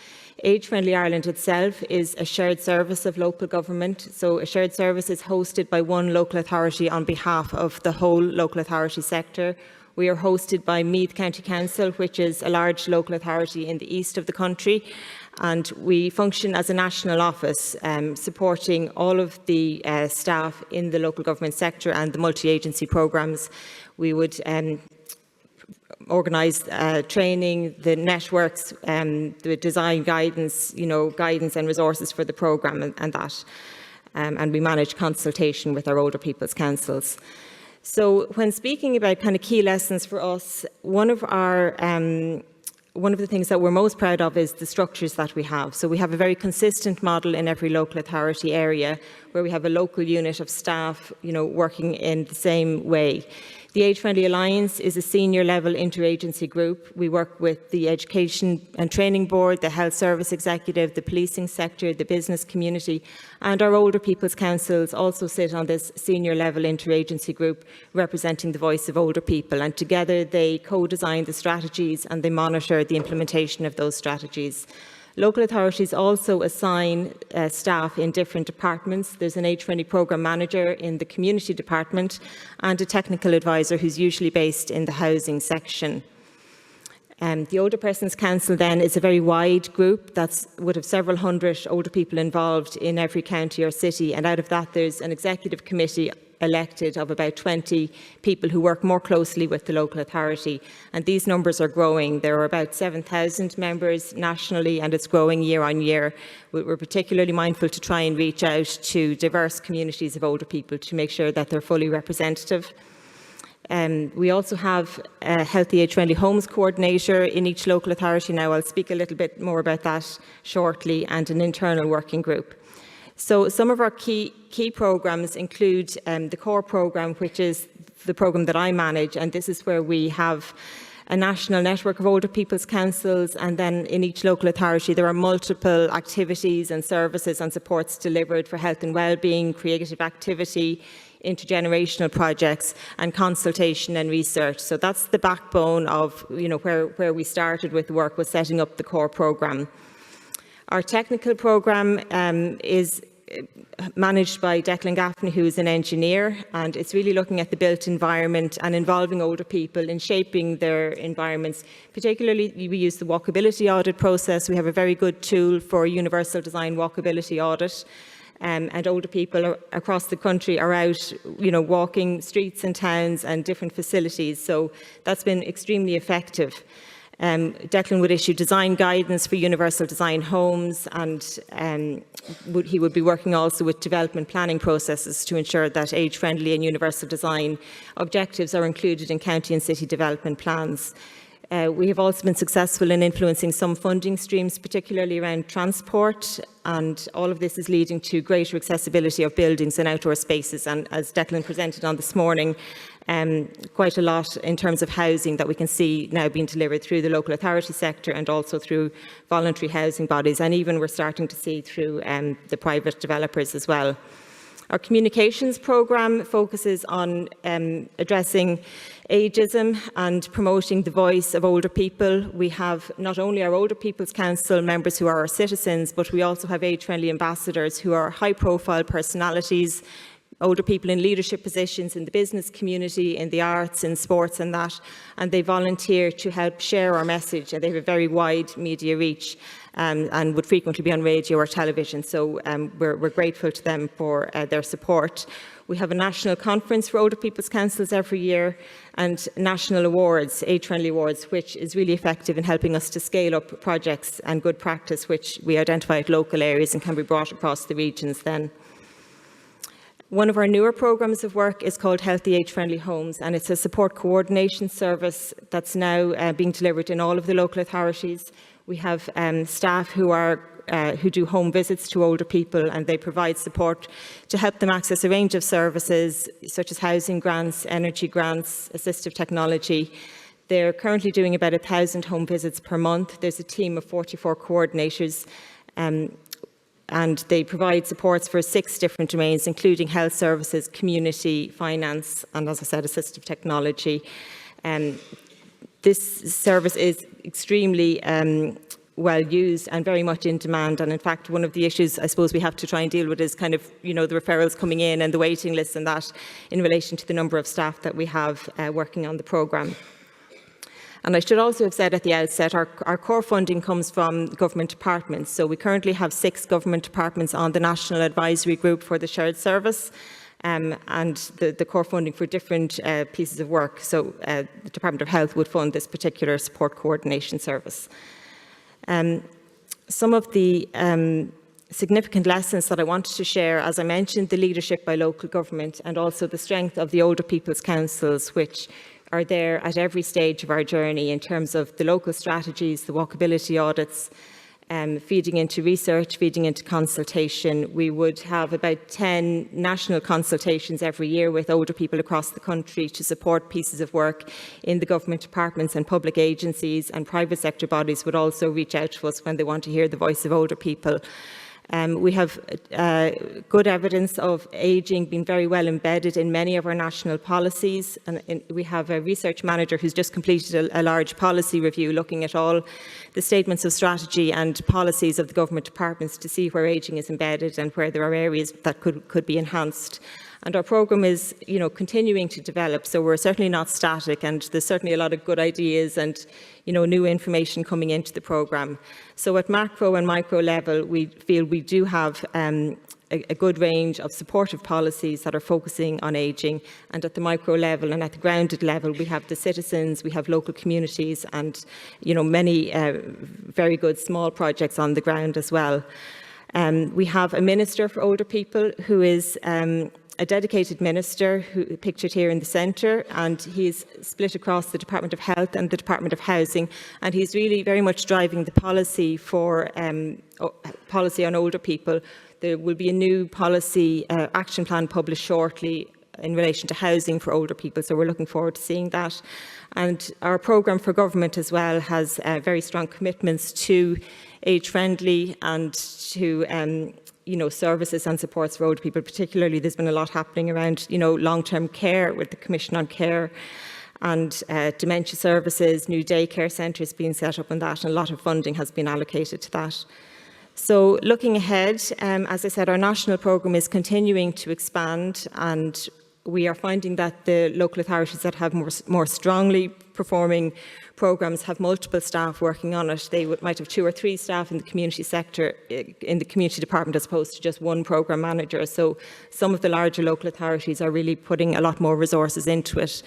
Age-Friendly Ireland itself is a shared service of local government. So a shared service is hosted by one local authority on behalf of the whole local authority sector. We are hosted by Meath County Council, which is a large local authority in the east of the country, and we function as a national office supporting all of the staff in the local government sector and the multi-agency programmes. We would organise training, the networks, the design guidance, guidance and resources for the programme and that. And we manage consultation with our older people's councils. So when speaking about kind of key lessons for us, one of our one of the things that we're most proud of is the structures that we have. So we have a very consistent model in every local authority area where we have a local unit of staff, working in the same way. The Age Friendly Alliance is a senior level interagency group. We work with the Education and Training Board, the Health Service Executive, the policing sector, the business community, and our Older People's Councils also sit on this senior level interagency group representing the voice of older people. And together they co-design the strategies and they monitor the implementation of those strategies. Local authorities also assign staff in different departments. There's an Age Friendly Programme Manager in the Community Department and a Technical Advisor who's usually based in the Housing section. The Older Persons Council then is a very wide group that would have several hundred older people involved in every county or city, and out of that there's an executive committee elected of about 20 people who work more closely with the local authority, and these numbers are growing. There are about 7,000 members nationally and it's growing year on year. We're particularly mindful to try and reach out to diverse communities of older people to make sure that they're fully representative. We also have a Healthy Age Friendly Homes Coordinator in each local authority now. I'll speak a little bit more about that shortly, and an internal working group. So some of our key programmes include the core programme, which is the programme that I manage, and this is where we have a national network of older people's councils, and then in each local authority there are multiple activities and services and supports delivered for health and wellbeing, creative activity, intergenerational projects and consultation and research. So that's the backbone of where we started with the work, was setting up the core programme. Our technical programme is managed by Declan Gaffney, who is an engineer, and it's really looking at the built environment and involving older people in shaping their environments. Particularly, we use the walkability audit process. We have a very good tool for universal design walkability audit. And older people across the country are out, walking streets and towns and different facilities. So that's been extremely effective. Declan would issue design guidance for universal design homes, and he would be working also with development planning processes to ensure that age-friendly and universal design objectives are included in county and city development plans. We have also been successful in influencing some funding streams, particularly around transport, and all of this is leading to greater accessibility of buildings and outdoor spaces. And as Declan presented on this morning, quite a lot in terms of housing that we can see now being delivered through the local authority sector and also through voluntary housing bodies, and even we're starting to see through the private developers as well. Our communications programme focuses on addressing ageism and promoting the voice of older people. We have not only our Older People's Council members who are our citizens, but we also have age-friendly ambassadors who are high-profile personalities, older people in leadership positions in the business community, in the arts, in sports and that, and they volunteer to help share our message, and they have a very wide media reach and would frequently be on radio or television. So we're grateful to them for their support. We have a national conference for Older People's Councils every year, and national awards, age-friendly awards, which is really effective in helping us to scale up projects and good practice which we identify at local areas and can be brought across the regions then. One of our newer programmes of work is called Healthy Age-Friendly Homes, and it's a support coordination service that's now being delivered in all of the local authorities. We have staff who do home visits to older people, and they provide support to help them access a range of services such as housing grants, energy grants, assistive technology. They're currently doing about 1,000 home visits per month. There's a team of 44 coordinators, and they provide supports for 6 different domains, including health services, community, finance, and, as I said, assistive technology. This service is extremely well used and very much in demand, and in fact one of the issues I suppose we have to try and deal with is kind of the referrals coming in and the waiting lists and that in relation to the number of staff that we have working on the programme. And I should also have said at the outset, our core funding comes from government departments. So we currently have 6 government departments on the National Advisory Group for the Shared Service, and the core funding for different pieces of work. So the Department of Health would fund this particular support coordination service. Some of the significant lessons that I wanted to share, as I mentioned, the leadership by local government and also the strength of the Older People's Councils, which are there at every stage of our journey in terms of the local strategies, the walkability audits, feeding into research, feeding into consultation. We would have about 10 national consultations every year with older people across the country to support pieces of work in the government departments, and public agencies and private sector bodies would also reach out to us when they want to hear the voice of older people. We have good evidence of ageing being very well embedded in many of our national policies, and we have a research manager who's just completed a large policy review looking at all the statements of strategy and policies of the government departments to see where ageing is embedded and where there are areas that could be enhanced. And our programme is, continuing to develop, so we're certainly not static, and there's certainly a lot of good ideas and, new information coming into the programme. So at macro and micro level, we feel we do have a good range of supportive policies that are focusing on ageing, and at the micro level and at the grounded level, we have the citizens, we have local communities, and, many very good small projects on the ground as well. We have a Minister for Older People who is a dedicated minister, who pictured here in the centre, and he's split across the Department of Health and the Department of Housing, and he's really very much driving the policy for policy on older people. There will be a new policy action plan published shortly in relation to housing for older people, so we're looking forward to seeing that. And our programme for government as well has very strong commitments to age-friendly and to services and supports for older people. Particularly, there's been a lot happening around, long-term care with the Commission on Care, and dementia services, new daycare centres being set up on that, and a lot of funding has been allocated to that. So looking ahead, as I said, our national programme is continuing to expand, and we are finding that the local authorities that have more strongly performing programmes have multiple staff working on it. They might have 2 or 3 staff in the community sector, in the community department, as opposed to just one programme manager. So some of the larger local authorities are really putting a lot more resources into it.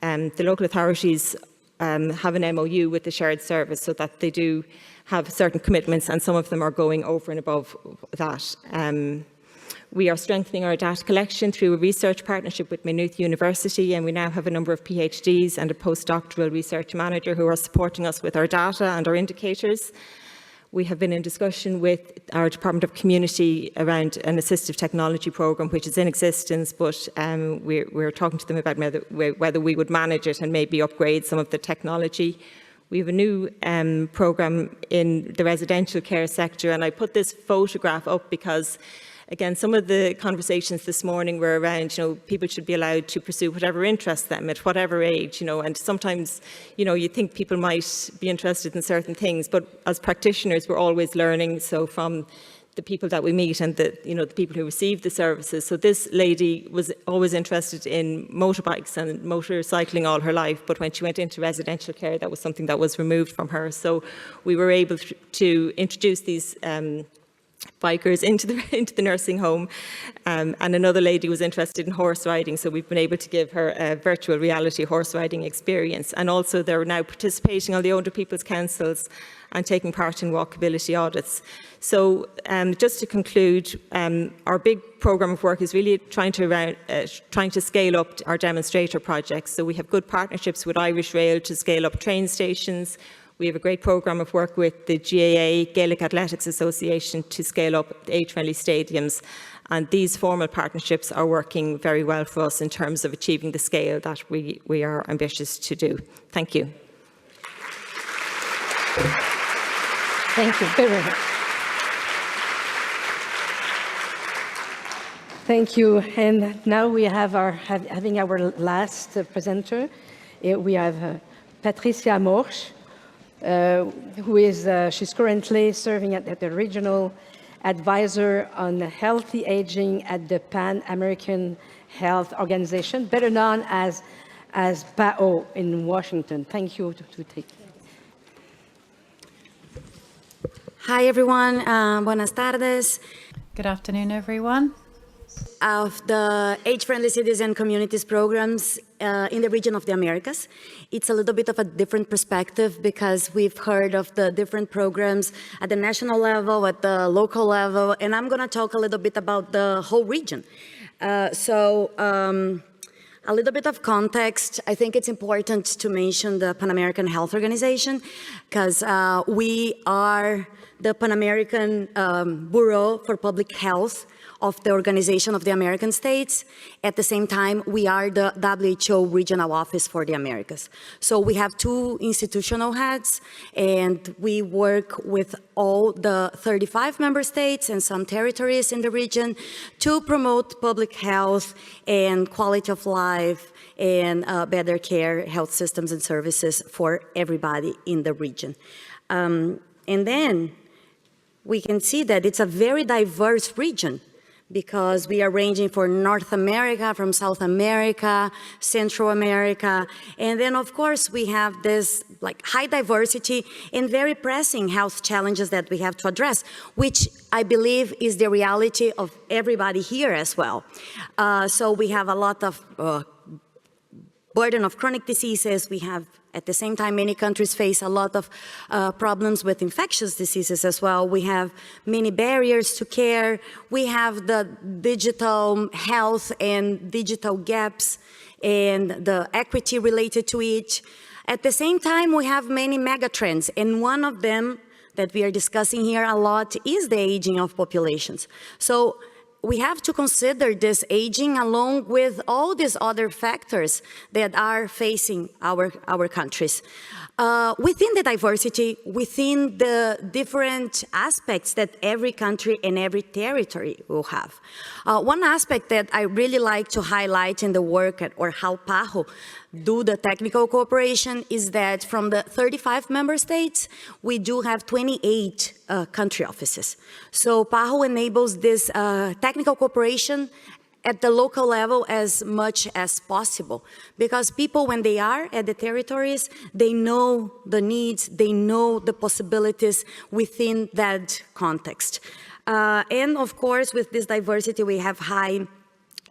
The local authorities have an MOU with the shared service so that they do have certain commitments, and some of them are going over and above that. We are strengthening our data collection through a research partnership with Maynooth University, and we now have a number of PhDs and a postdoctoral research manager who are supporting us with our data and our indicators. We have been in discussion with our Department of Community around an assistive technology programme which is in existence, but we're talking to them about whether we would manage it and maybe upgrade some of the technology. We have a new programme in the residential care sector, and I put this photograph up because, again, some of the conversations this morning were around, people should be allowed to pursue whatever interests them at whatever age, and sometimes, you think people might be interested in certain things, but as practitioners, we're always learning, so from the people that we meet and the people who receive the services. So this lady was always interested in motorbikes and motorcycling all her life, but when she went into residential care, that was something that was removed from her. So we were able to introduce these bikers into the nursing home, and another lady was interested in horse riding, so we've been able to give her a virtual reality horse riding experience. And also they're now participating on the Older People's Councils and taking part in walkability audits. So just to conclude, our big programme of work is really trying to scale up our demonstrator projects. So we have good partnerships with Irish Rail to scale up train stations. We have a great programme of work with the GAA, Gaelic Athletics Association, to scale up age-friendly stadiums. And these formal partnerships are working very well for us in terms of achieving the scale that we are ambitious to do. Thank you. Thank you very much. Thank you. And now we have having our last presenter. We have Patricia Morsch, who is she's currently serving at the regional advisor on healthy aging at the Pan American Health Organization, better known as PAO in Washington. Thank you to take. Hi everyone, buenas tardes. Good afternoon, everyone. Of the Age-Friendly Cities and Communities programs in the region of the Americas. It's a little bit of a different perspective because we've heard of the different programs at the national level, at the local level, and I'm going to talk a little bit about the whole region. a little bit of context. I think it's important to mention the Pan American Health Organization, because we are the Pan American Bureau for Public Health of the Organization of the American States. At the same time, we are the WHO Regional Office for the Americas. So we have two institutional heads, and we work with all the 35 member states and some territories in the region to promote public health and quality of life and better care, health systems and services for everybody in the region. And then we can see that it's a very diverse region, because we are ranging from North America, from South America, Central America, and then of course we have this like high diversity and very pressing health challenges that we have to address, which I believe is the reality of everybody here as well. So we have a lot of burden of chronic diseases. We have, at the same time, many countries face a lot of problems with infectious diseases as well. We have many barriers to care. We have the digital health and digital gaps and the equity related to it. At the same time, we have many megatrends, and one of them that we are discussing here a lot is the aging of populations. So we have to consider this aging along with all these other factors that are facing our countries. Within the diversity, within the different aspects that every country and every territory will have. One aspect that I really like to highlight in the work or how PAHO do the technical cooperation is that from the 35 member states, we do have 28 country offices. So PAHO enables this technical cooperation at the local level as much as possible, because people, when they are at the territories, they know the needs, they know the possibilities within that context. And of course, with this diversity, we have high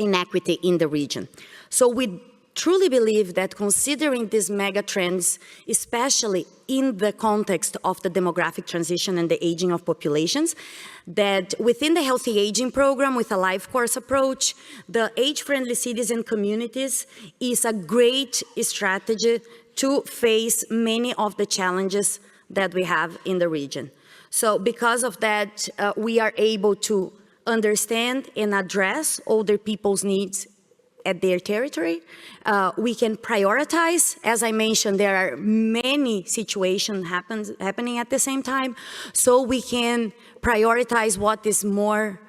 inequity in the region. So we truly believe that considering these mega trends, especially in the context of the demographic transition and the aging of populations, that within the Healthy Aging Program with a life course approach, the age-friendly cities and communities is a great strategy to face many of the challenges that we have in the region. So because of that, we are able to understand and address older people's needs at their territory. We can prioritize. As I mentioned, there are many situations happening at the same time, so we can prioritize what is more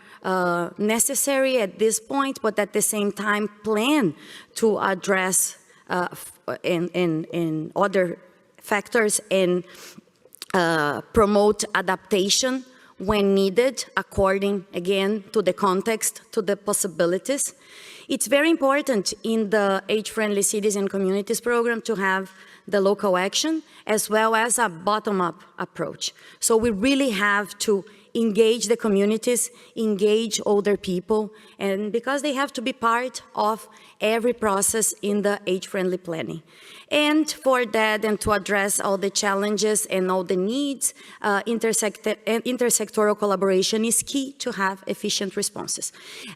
necessary at this point, but at the same time plan to address in other factors and promote adaptation when needed, according, again, to the context, to the possibilities. It's very important in the Age-Friendly Cities and Communities program to have the local action as well as a bottom-up approach. So we really have to engage the communities, engage older people, and because they have to be part of every process in the age-friendly planning. And for that, and to address all the challenges and all the needs, intersectoral collaboration is key to have efficient responses.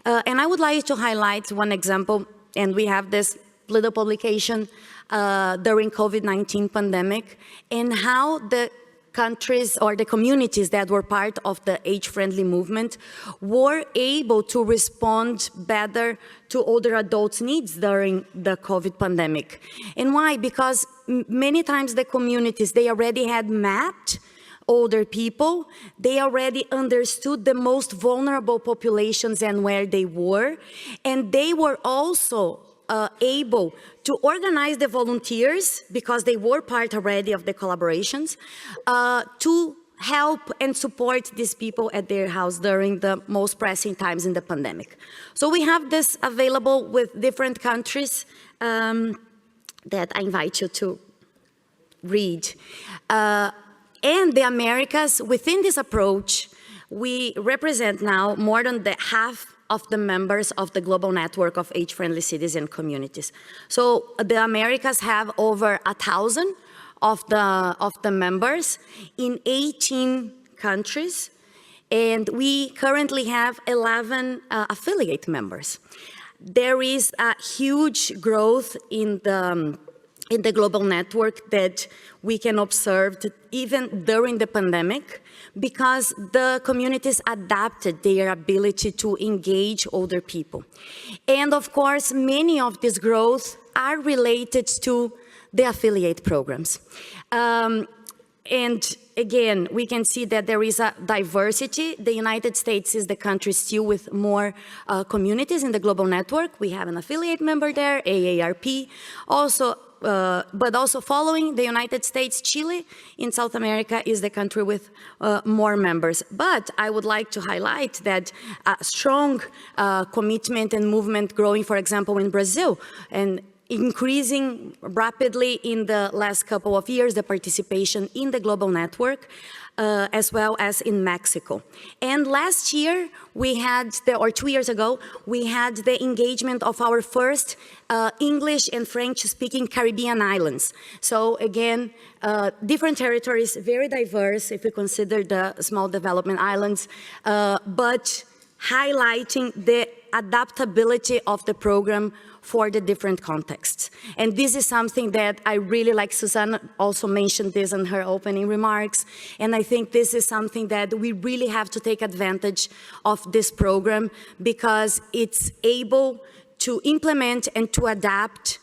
And I would like to highlight one example, and we have this little publication during COVID-19 pandemic, and how the countries or the communities that were part of the age-friendly movement were able to respond better to older adults' needs during the COVID pandemic. And why? Because many times the communities, they already had mapped older people, they already understood the most vulnerable populations and where they were, and they were also able to organize the volunteers, because they were part already of the collaborations, to help and support these people at their house during the most pressing times in the pandemic. So we have this available with different countries that I invite you to read. And the Americas, within this approach, we represent now more than half of the members of the global network of age-friendly cities and communities. So the Americas have over 1,000 of the members in 18 countries, and we currently have 11 affiliate members. there is a huge growth in the global network that we can observe even during the pandemic, because the communities adapted their ability to engage older people. And of course, many of this growth are related to the affiliate programs. And again, we can see that there is a diversity. The United States is the country still with more communities in the global network. We have an affiliate member there, AARP. Also, but also following the United States, Chile in South America is the country with more members. But I would like to highlight that a strong commitment and movement growing, for example, in Brazil, and increasing rapidly in the last couple of years, the participation in the global network, as well as in Mexico. And last year, we had, or 2 years ago, we had the engagement of our first English and French-speaking Caribbean islands. So again, different territories, very diverse if we consider the small development islands, but highlighting the adaptability of the program for the different contexts. And this is something that I really like. Susanna also mentioned this in her opening remarks. And I think this is something that we really have to take advantage of this program, because it's able to implement and to adapt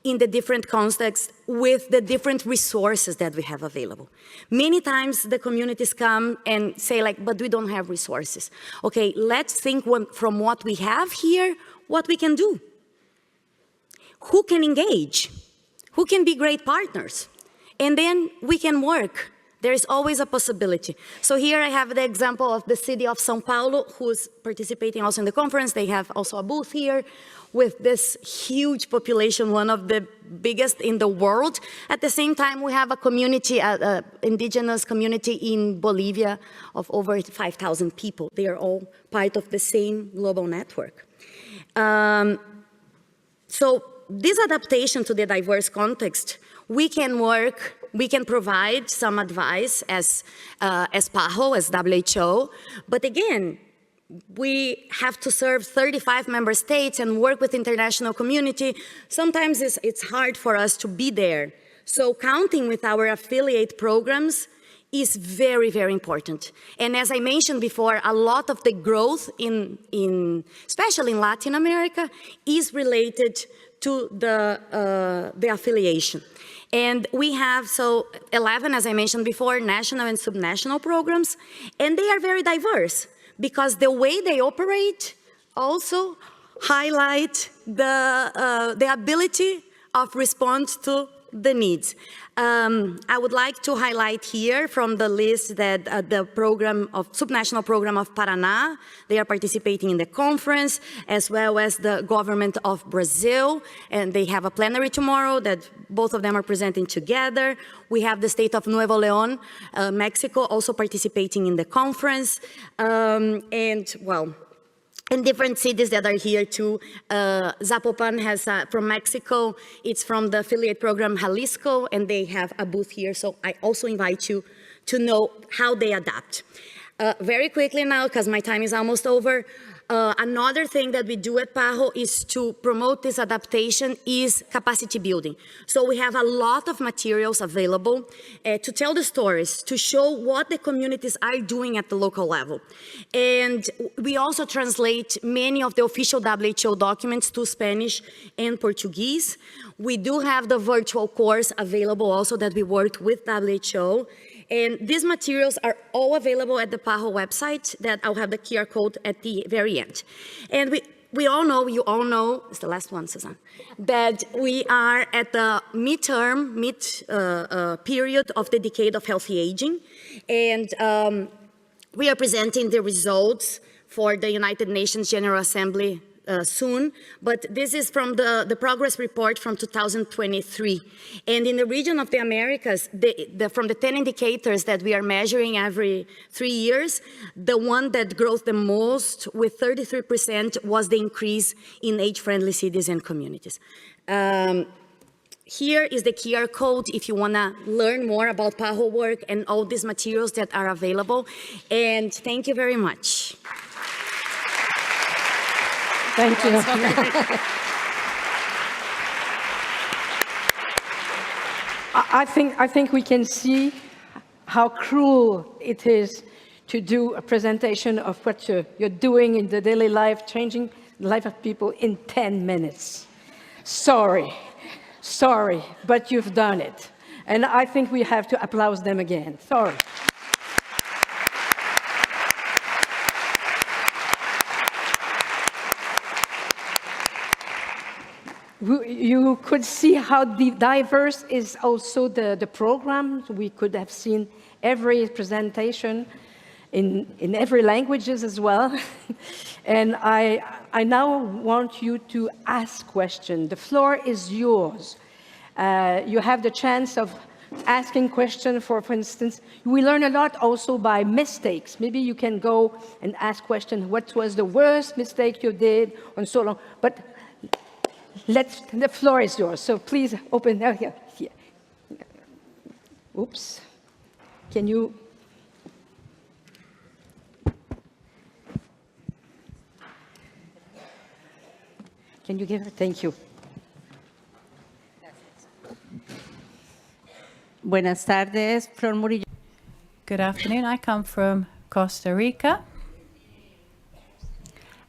in the different contexts with the different resources that we have available. Many times the communities come and say like, but we don't have resources. Okay, let's think from what we have here, what we can do. Who can engage? Who can be great partners? And then we can work. There is always a possibility. So here I have the example of the city of São Paulo, who's participating also in the conference. They have also a booth here with this huge population, one of the biggest in the world. At the same time, we have a community, indigenous community in Bolivia of over 5,000 people. They are all part of the same global network. So this adaptation to the diverse context, we can work, we can provide some advice as PAHO, as WHO, but again, we have to serve 35 member states and work with international community. Sometimes it's hard for us to be there. So counting with our affiliate programs is very, very important. And as I mentioned before, a lot of the growth especially in Latin America, is related to the affiliation. And we have, 11, as I mentioned before, national and subnational programs, and they are very diverse, because the way they operate also highlight the ability of response to the needs. I would like to highlight here from the list that the subnational program of Paraná, they are participating in the conference, as well as the government of Brazil, and they have a plenary tomorrow that both of them are presenting together. We have the state of Nuevo León, Mexico, also participating in the conference, and different cities that are here too. Zapopan has, from Mexico, it's from the affiliate program Jalisco, and they have a booth here. So I also invite you to know how they adapt. Very quickly now, because my time is almost over, another thing that we do at PAHO is to promote this adaptation is capacity building. So we have a lot of materials available to tell the stories, to show what the communities are doing at the local level. And we also translate many of the official WHO documents to Spanish and Portuguese. We do have the virtual course available also that we worked with WHO. And these materials are all available at the PAHO website that I'll have the QR code at the very end. And we all know, you all know, it's the last one, Susan, that we are at the mid period of the decade of healthy aging. And we are presenting the results for the United Nations General Assembly soon, but this is from the progress report from 2023. And in the region of the Americas, from the 10 indicators that we are measuring every 3 years, the one that grows the most with 33% was the increase in age-friendly cities and communities. Here is the QR code if you want to learn more about PAHO work and all these materials that are available. And thank you very much. Thank you. I think we can see how cruel it is to do a presentation of what you're doing in the daily life, changing the life of people in 10 minutes. Sorry, but you've done it. And I think we have to applaud them again. Sorry. You could see how diverse is also the program. We could have seen every presentation in every languages as well. And I now want you to ask questions. The floor is yours. You have the chance of asking questions, for instance. We learn a lot also by mistakes. Maybe you can go and ask questions, what was the worst mistake you did, and so on. But the floor is yours, so please open here. Oops. Can you? Can you give it? Thank you. Buenas tardes, Flor Murillo. Good afternoon. I come from Costa Rica.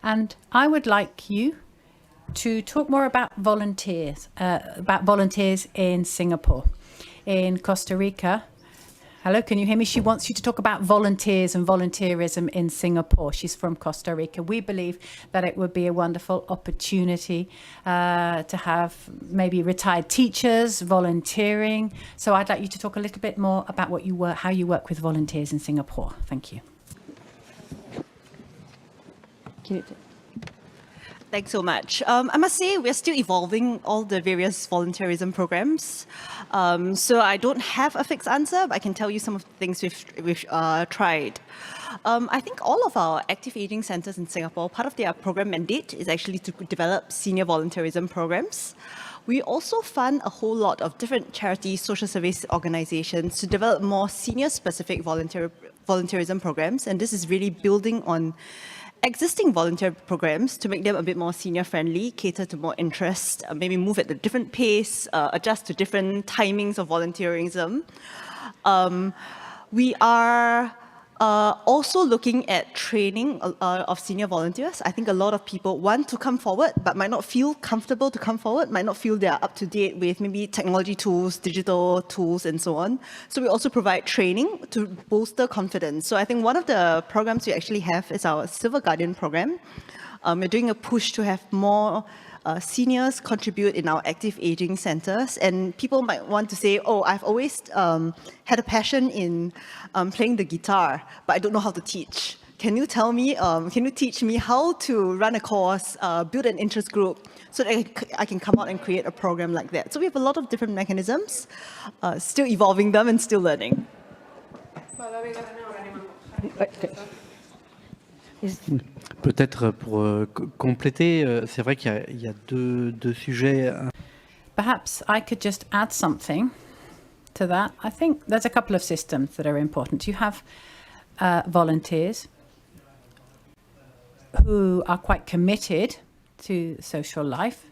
And I would like you to talk more about volunteers in Singapore. In Costa Rica, hello, can you hear me? She wants you to talk about volunteers and volunteerism in Singapore. She's from Costa Rica. We believe that it would be a wonderful opportunity to have maybe retired teachers volunteering. So I'd like you to talk a little bit more about how you work with volunteers in Singapore. Thank you. Thanks so much. I must say we're still evolving all the various volunteerism programs. So I don't have a fixed answer, but I can tell you some of the things we've tried. I think all of our active aging centers in Singapore, part of their program mandate is actually to develop senior volunteerism programs. We also fund a whole lot of different charity social service organizations to develop more senior-specific volunteerism programs, and this is really building on existing volunteer programs to make them a bit more senior-friendly, cater to more interest, maybe move at a different pace, adjust to different timings of volunteerism. We are also looking at training of senior volunteers. I think a lot of people want to come forward, but might not feel comfortable to come forward, might not feel they're up to date with maybe technology tools, digital tools, and so on. So we also provide training to bolster confidence. So I think one of the programs we actually have is our Silver Guardian program. We're doing a push to have more seniors contribute in our active aging centers, and people might want to say, oh, I've always had a passion in playing the guitar, but I don't know how to teach. Can you tell me, can you teach me how to run a course, build an interest group, so that I can come out and create a program like that? So we have a lot of different mechanisms, still evolving them and still learning. Peut-être pour compléter, c'est vrai qu'il y a deux sujets. Perhaps I could just add something to that. I think there's a couple of systems that are important. You have volunteers who are quite committed to social life,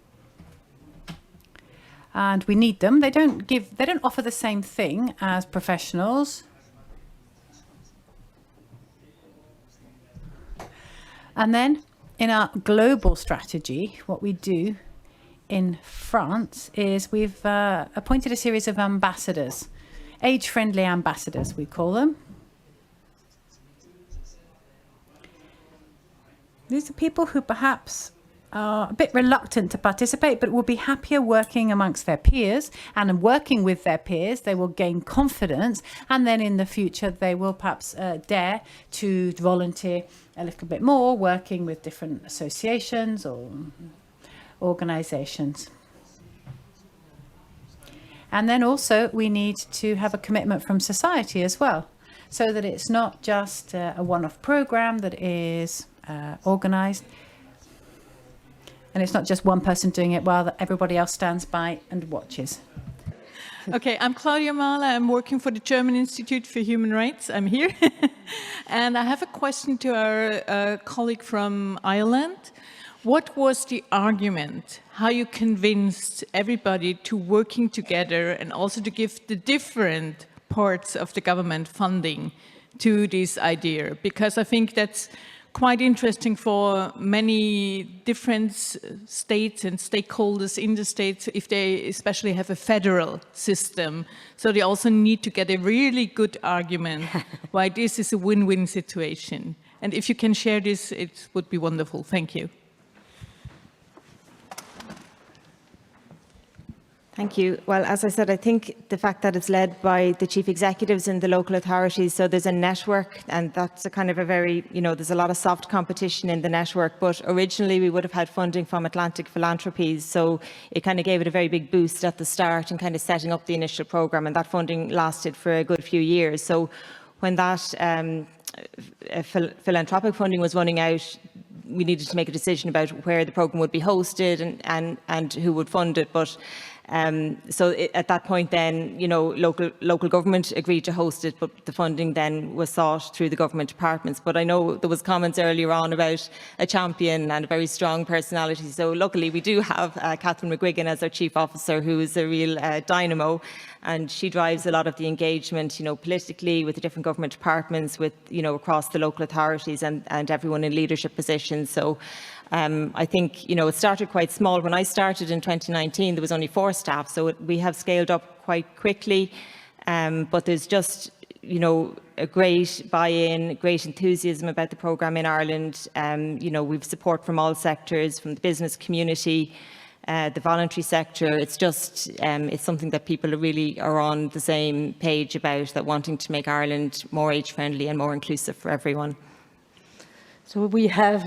and we need them. They don't offer the same thing as professionals. And then in our global strategy, what we do in France is we've appointed a series of ambassadors, age-friendly ambassadors, we call them. These are people who perhaps are a bit reluctant to participate, but will be happier working amongst their peers, and in working with their peers, they will gain confidence, and then in the future, they will perhaps dare to volunteer a little bit more, working with different associations or organizations. And then also we need to have a commitment from society as well, so that it's not just a one-off program that is organized, and it's not just one person doing it while everybody else stands by and watches. Okay, I'm Claudia Mahler. I'm working for the German Institute for Human Rights. I'm here. And I have a question to our colleague from Ireland. What was the argument? How you convinced everybody to working together and also to give the different parts of the government funding to this idea? Because I think that's quite interesting for many different states and stakeholders in the states if they especially have a federal system. So they also need to get a really good argument why this is a win-win situation. And if you can share this, it would be wonderful. Thank you. Thank you. Well, as I said, I think the fact that it's led by the chief executives in the local authorities, so there's a network, and that's a kind of a very, there's a lot of soft competition in the network, but originally we would have had funding from Atlantic Philanthropies, so it kind of gave it a very big boost at the start and kind of setting up the initial programme, and that funding lasted for a good few years. So when that philanthropic funding was running out, we needed to make a decision about where the programme would be hosted and who would fund it. But at that point then, local government agreed to host it, but the funding then was sought through the government departments. But I know there was comments earlier on about a champion and a very strong personality. So luckily we do have Catherine McGuigan as our chief officer, who is a real dynamo, and she drives a lot of the engagement, politically with the different government departments, with, across the local authorities and everyone in leadership positions. So I think, it started quite small. When I started in 2019, there was only 4 staff, so we have scaled up quite quickly. But there's just, a great buy-in, great enthusiasm about the programme in Ireland. We've support from all sectors, from the business community, the voluntary sector. It's just, it's something that people really are on the same page about, that wanting to make Ireland more age-friendly and more inclusive for everyone. So we have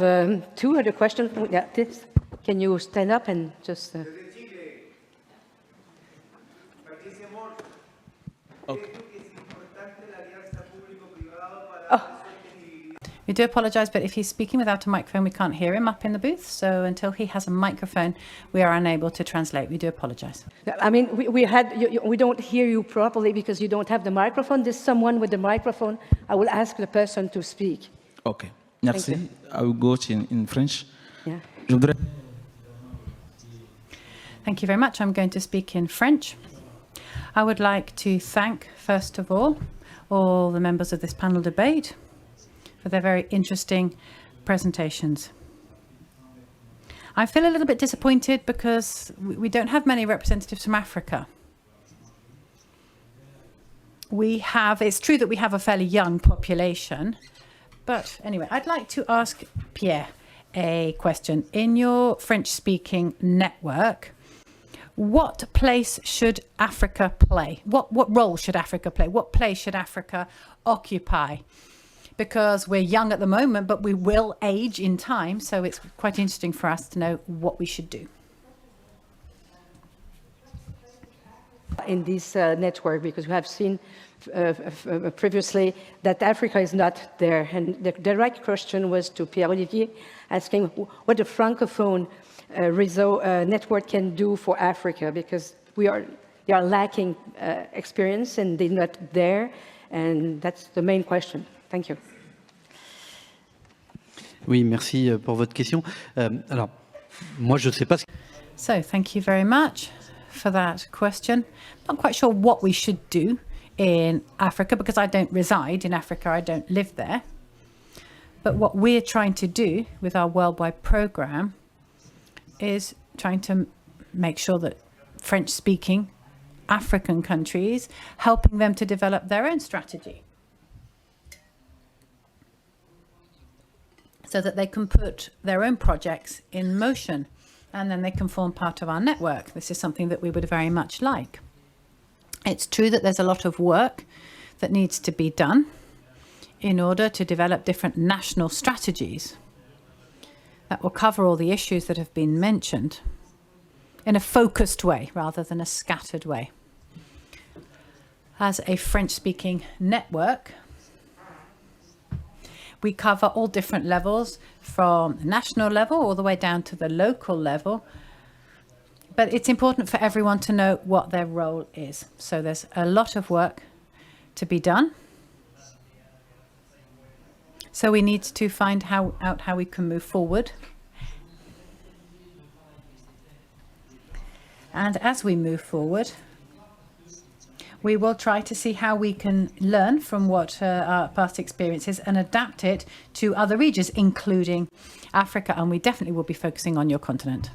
2 other questions. Yeah, this. Can you stand up and just... Okay. We do apologise, but if he's speaking without a microphone, we can't hear him up in the booth. So until he has a microphone, we are unable to translate. We do apologise. I mean, we don't hear you properly because you don't have the microphone. There's someone with the microphone. I will ask the person to speak. Okay. Merci. I will go in French. Yeah. Thank you very much. I'm going to speak in French. I would like to thank, first of all the members of this panel debate for their very interesting presentations. I feel a little bit disappointed because we don't have many representatives from Africa. It's true that we have a fairly young population, but anyway, I'd like to ask Pierre a question. In your French-speaking network, what place should Africa play? What role should Africa play? What place should Africa occupy? Because we're young at the moment, but we will age in time, so it's quite interesting for us to know what we should do. In this network, because we have seen previously that Africa is not there. And the direct question was to Pierre-Olivier, asking what the Francophone réseau network can do for Africa, because they are lacking experience and they're not there. And that's the main question. Thank you. Oui, merci pour votre question. Alors, moi, je ne sais pas. So, thank you very much for that question. I'm not quite sure what we should do in Africa because I don't reside in Africa. I don't live there. But what we're trying to do with our worldwide program is trying to make sure that French-speaking African countries, helping them to develop their own strategy so that they can put their own projects in motion and then they can form part of our network. This is something that we would very much like. It's true that there's a lot of work that needs to be done in order to develop different national strategies that will cover all the issues that have been mentioned in a focused way rather than a scattered way. As a French-speaking network, we cover all different levels from the national level all the way down to the local level. But it's important for everyone to know what their role is. So there's a lot of work to be done. So we need to find out how we can move forward. And as we move forward, we will try to see how we can learn from what our past experiences and adapt it to other regions, including Africa. And we definitely will be focusing on your continent.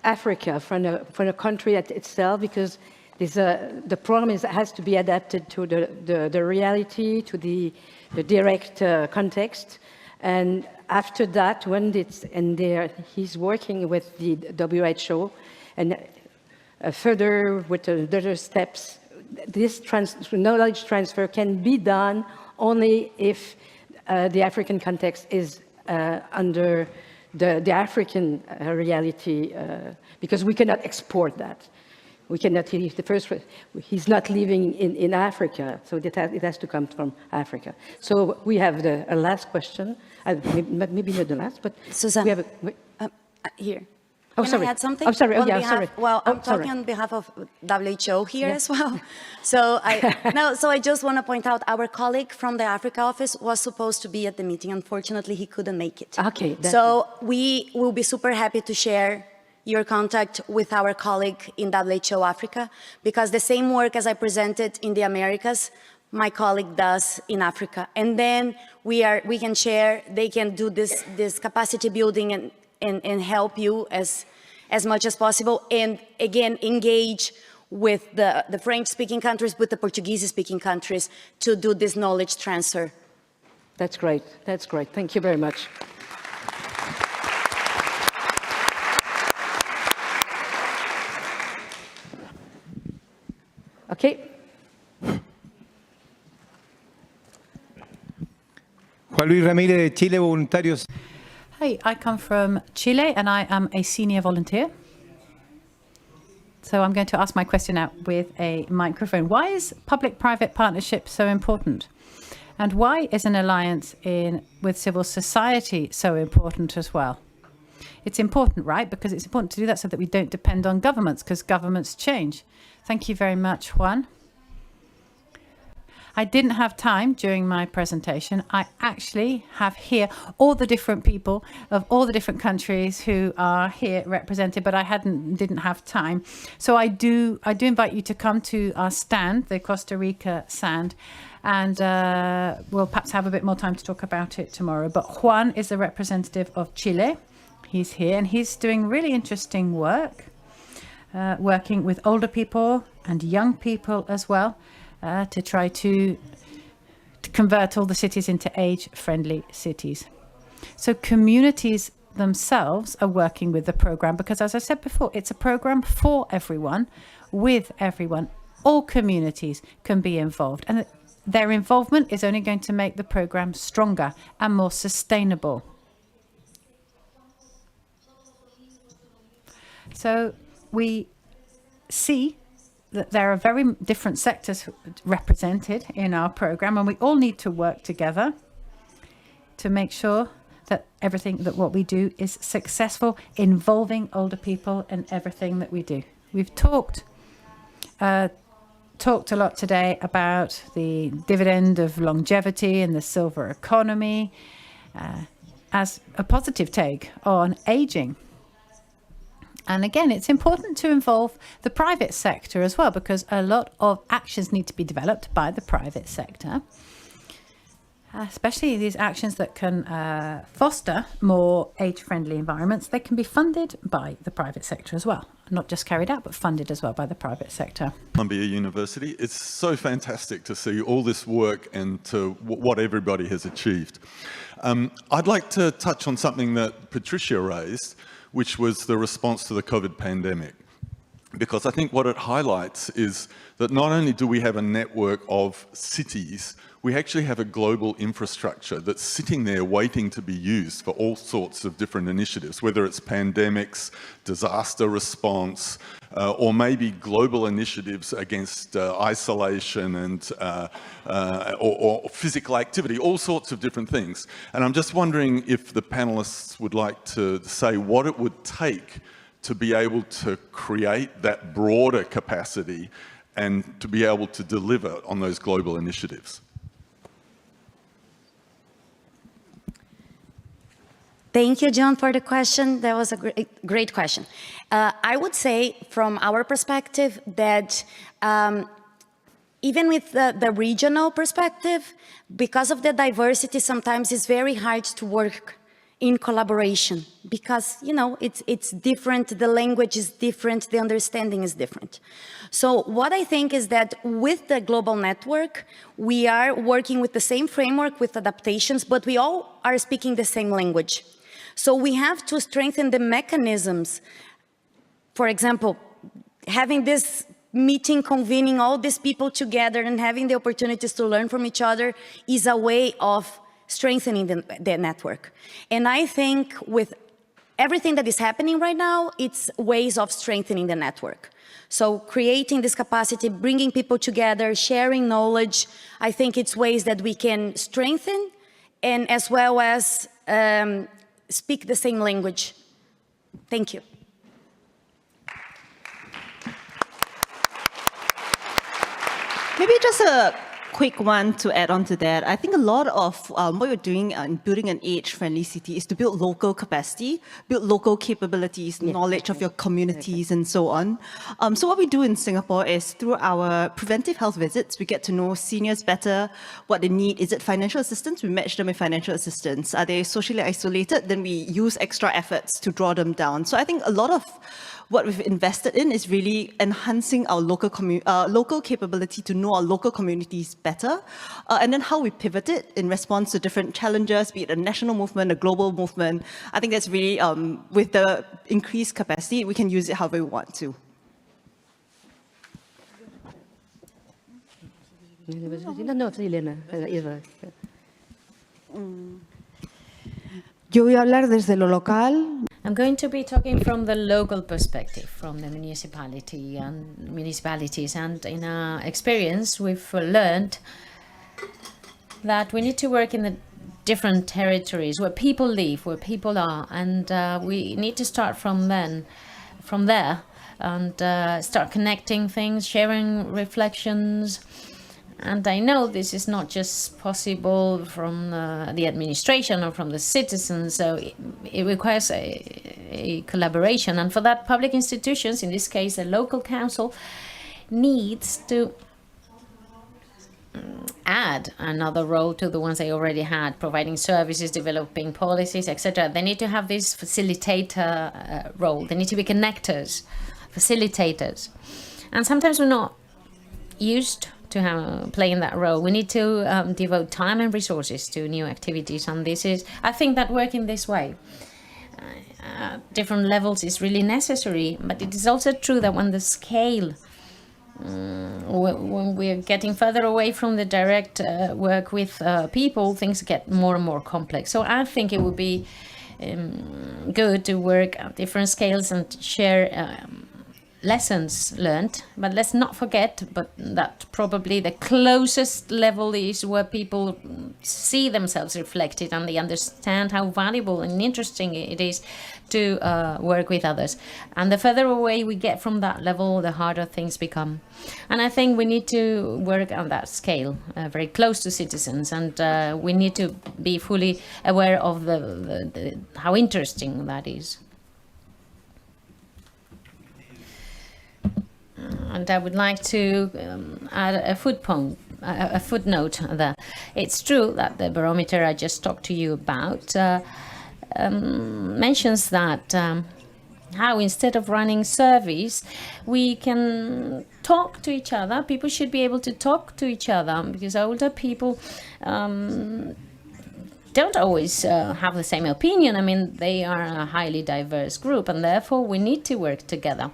Africa, from a country itself, because the problem has to be adapted to the reality, to the direct context. And after that, when he's working with the WHO and further with the other steps, this knowledge transfer can be done only if the African context is under the African reality, because we cannot export that. We cannot, he's not living in Africa, so it has to come from Africa. So we have a last question, maybe not the last, but Susan, we have here. Oh, Can sorry. I add something? I'm sorry. Oh, yeah, behalf, sorry. Well, I'm sorry. talking on behalf of WHO here as well. So I just want to point out our colleague from the Africa office was supposed to be at the meeting. Unfortunately, he couldn't make it. Okay. So we will be super happy to share your contact with our colleague in WHO Africa, because the same work as I presented in the Americas, my colleague does in Africa. And then we can share, they can do this capacity building and help you as much as possible. And again, engage with the French-speaking countries, with the Portuguese-speaking countries to do this knowledge transfer. That's great. That's great. Thank you very much. Okay. Juan Luis Ramírez de Chile, voluntarios. Hey, I come from Chile and I am a senior volunteer. So I'm going to ask my question out with a microphone. Why is public-private partnership so important? And why is an alliance with civil society so important as well? It's important, right? Because it's important to do that so that we don't depend on governments, because governments change. Thank you very much, Juan. I didn't have time during my presentation. I actually have here all the different people of all the different countries who are here represented, but I didn't have time. So I do invite you to come to our stand, the Costa Rica stand, and we'll perhaps have a bit more time to talk about it tomorrow. But Juan is the representative of Chile. He's here and he's doing really interesting work, working with older people and young people as well. To try to convert all the cities into age-friendly cities. So communities themselves are working with the program because, as I said before, it's a program for everyone, with everyone. All communities can be involved, and their involvement is only going to make the program stronger and more sustainable. So we see that there are very different sectors represented in our program, and we all need to work together to make sure that what we do is successful, involving older people in everything that we do. We've talked a lot today about the dividend of longevity and the silver economy as a positive take on aging. And again, it's important to involve the private sector as well, because a lot of actions need to be developed by the private sector, especially these actions that can foster more age-friendly environments. They can be funded by the private sector as well, not just carried out, but funded as well by the private sector. Columbia University, it's so fantastic to see all this work and to what everybody has achieved. I'd like to touch on something that Patricia raised, which was the response to the COVID pandemic. Because I think what it highlights is that not only do we have a network of cities, we actually have a global infrastructure that's sitting there waiting to be used for all sorts of different initiatives, whether it's pandemics, disaster response, or maybe global initiatives against isolation and or physical activity, all sorts of different things. And I'm just wondering if the panelists would like to say what it would take to be able to create that broader capacity and to be able to deliver on those global initiatives. Thank you, John, for the question. That was a great question. I would say, from our perspective, that even with the regional perspective, because of the diversity, sometimes it's very hard to work in collaboration because, you know, it's different, the language is different, the understanding is different. So what I think is that with the global network, we are working with the same framework with adaptations, but we all are speaking the same language. So we have to strengthen the mechanisms. For example, having this meeting, convening all these people together and having the opportunities to learn from each other is a way of strengthening the network. And I think with everything that is happening right now, it's ways of strengthening the network. So creating this capacity, bringing people together, sharing knowledge, I think it's ways that we can strengthen and as well as speak the same language. Thank you. Maybe just a quick one to add on to that. I think a lot of what we're doing in building an age-friendly city is to build local capacity, build local capabilities, knowledge of your communities, and so on. So what we do in Singapore is through our preventive health visits, we get to know seniors better, what they need. Is it financial assistance? We match them with financial assistance. Are they socially isolated? Then we use extra efforts to draw them down. So I think a lot of what we've invested in is really enhancing our local capability to know our local communities better, and then how we pivot it in response to different challenges, be it a national movement, a global movement. I think that's really, with the increased capacity, we can use it however we want to. Yo voy a hablar desde lo local. I'm going to be talking from the local perspective, from the municipality and municipalities. And in our experience, we've learned that we need to work in the different territories where people live, where people are, and we need to start from there, and start connecting things, sharing reflections. And I know this is not just possible from the administration or from the citizens, so it requires a collaboration. And for that, public institutions, in this case, the local council, needs to add another role to the ones they already had, providing services, developing policies, etc. They need to have this facilitator role. They need to be connectors, facilitators. And sometimes we're not used to playing that role. We need to devote time and resources to new activities, and this is, I think, that working this way, different levels is really necessary. But it is also true that when the scale, when we're getting further away from the direct work with people, things get more and more complex. So I think it would be good to work at different scales and share lessons learned, but let's not forget that probably the closest level is where people see themselves reflected and they understand how valuable and interesting it is to work with others. And the further away we get from that level, the harder things become. And I think we need to work on that scale, very close to citizens, and we need to be fully aware of how interesting that is. And I would like to add a footnote there. It's true that the barometer I just talked to you about mentions that how instead of running surveys, we can talk to each other. People should be able to talk to each other, because older people don't always have the same opinion. I mean, they are a highly diverse group, and therefore we need to work together.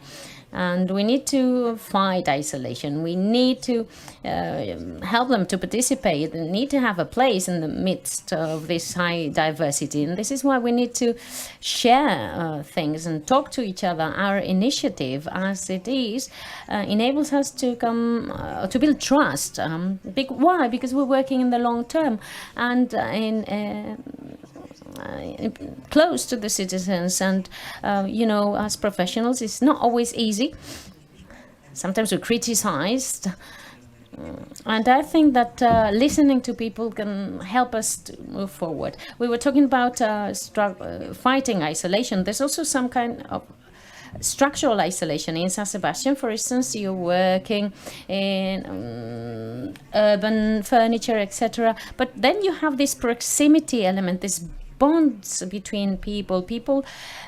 And we need to fight isolation. We need to help them to participate and need to have a place in the midst of this high diversity. And this is why we need to share things and talk to each other. Our initiative, as it is, enables us to come to build trust. Why? Because we're working in the long term and close to the citizens, and you know, as professionals, it's not always easy. Sometimes we're criticized, And I think that listening to people can help us to move forward. We were talking about fighting isolation. There's also some kind of structural isolation. In San Sebastian, for instance, you're working in urban furniture, etc. But then you have this proximity element, this bonds between people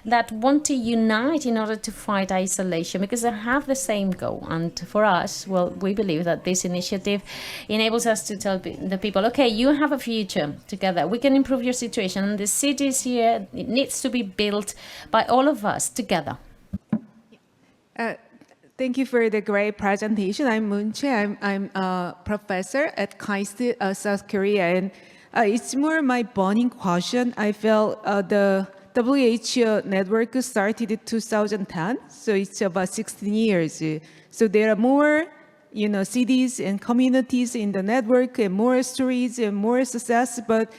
that want to unite in order to fight isolation because they have the same goal. And for us, well, we believe that this initiative enables us to tell the people, okay, you have a future together. We can improve your situation. And the city is here. It needs to be built by all of us together. Thank you for the great presentation. I'm Moon Chae. I'm a professor at KAIST, South Korea. And it's more my burning question. I felt the WHO network started in 2010, so it's about 16 years. So there are more, cities and communities in the network, and more stories and more success. But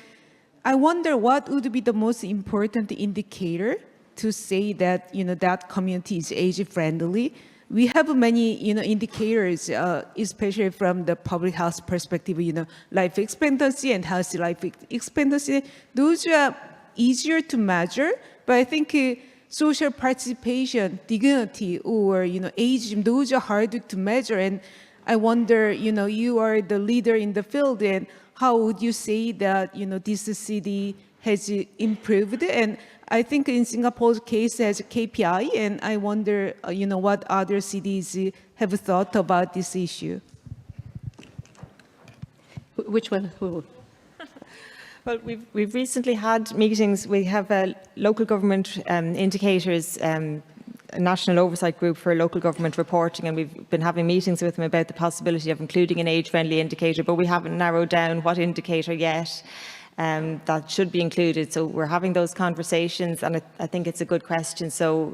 I wonder what would be the most important indicator to say that that community is age-friendly. We have many indicators, especially from the public health perspective. Life expectancy and healthy life expectancy. Those are easier to measure, but I think social participation, dignity, or age, those are harder to measure. And I wonder, you are the leader in the field, and how would you say that this city has improved? And I think in Singapore's case has a KPI, and I wonder, what other cities have thought about this issue. Which one? Who? Well, we've recently had meetings. We have local government indicators, a national oversight group for local government reporting, and we've been having meetings with them about the possibility of including an age-friendly indicator, but we haven't narrowed down what indicator yet. That should be included. So we're having those conversations, and I think it's a good question. So,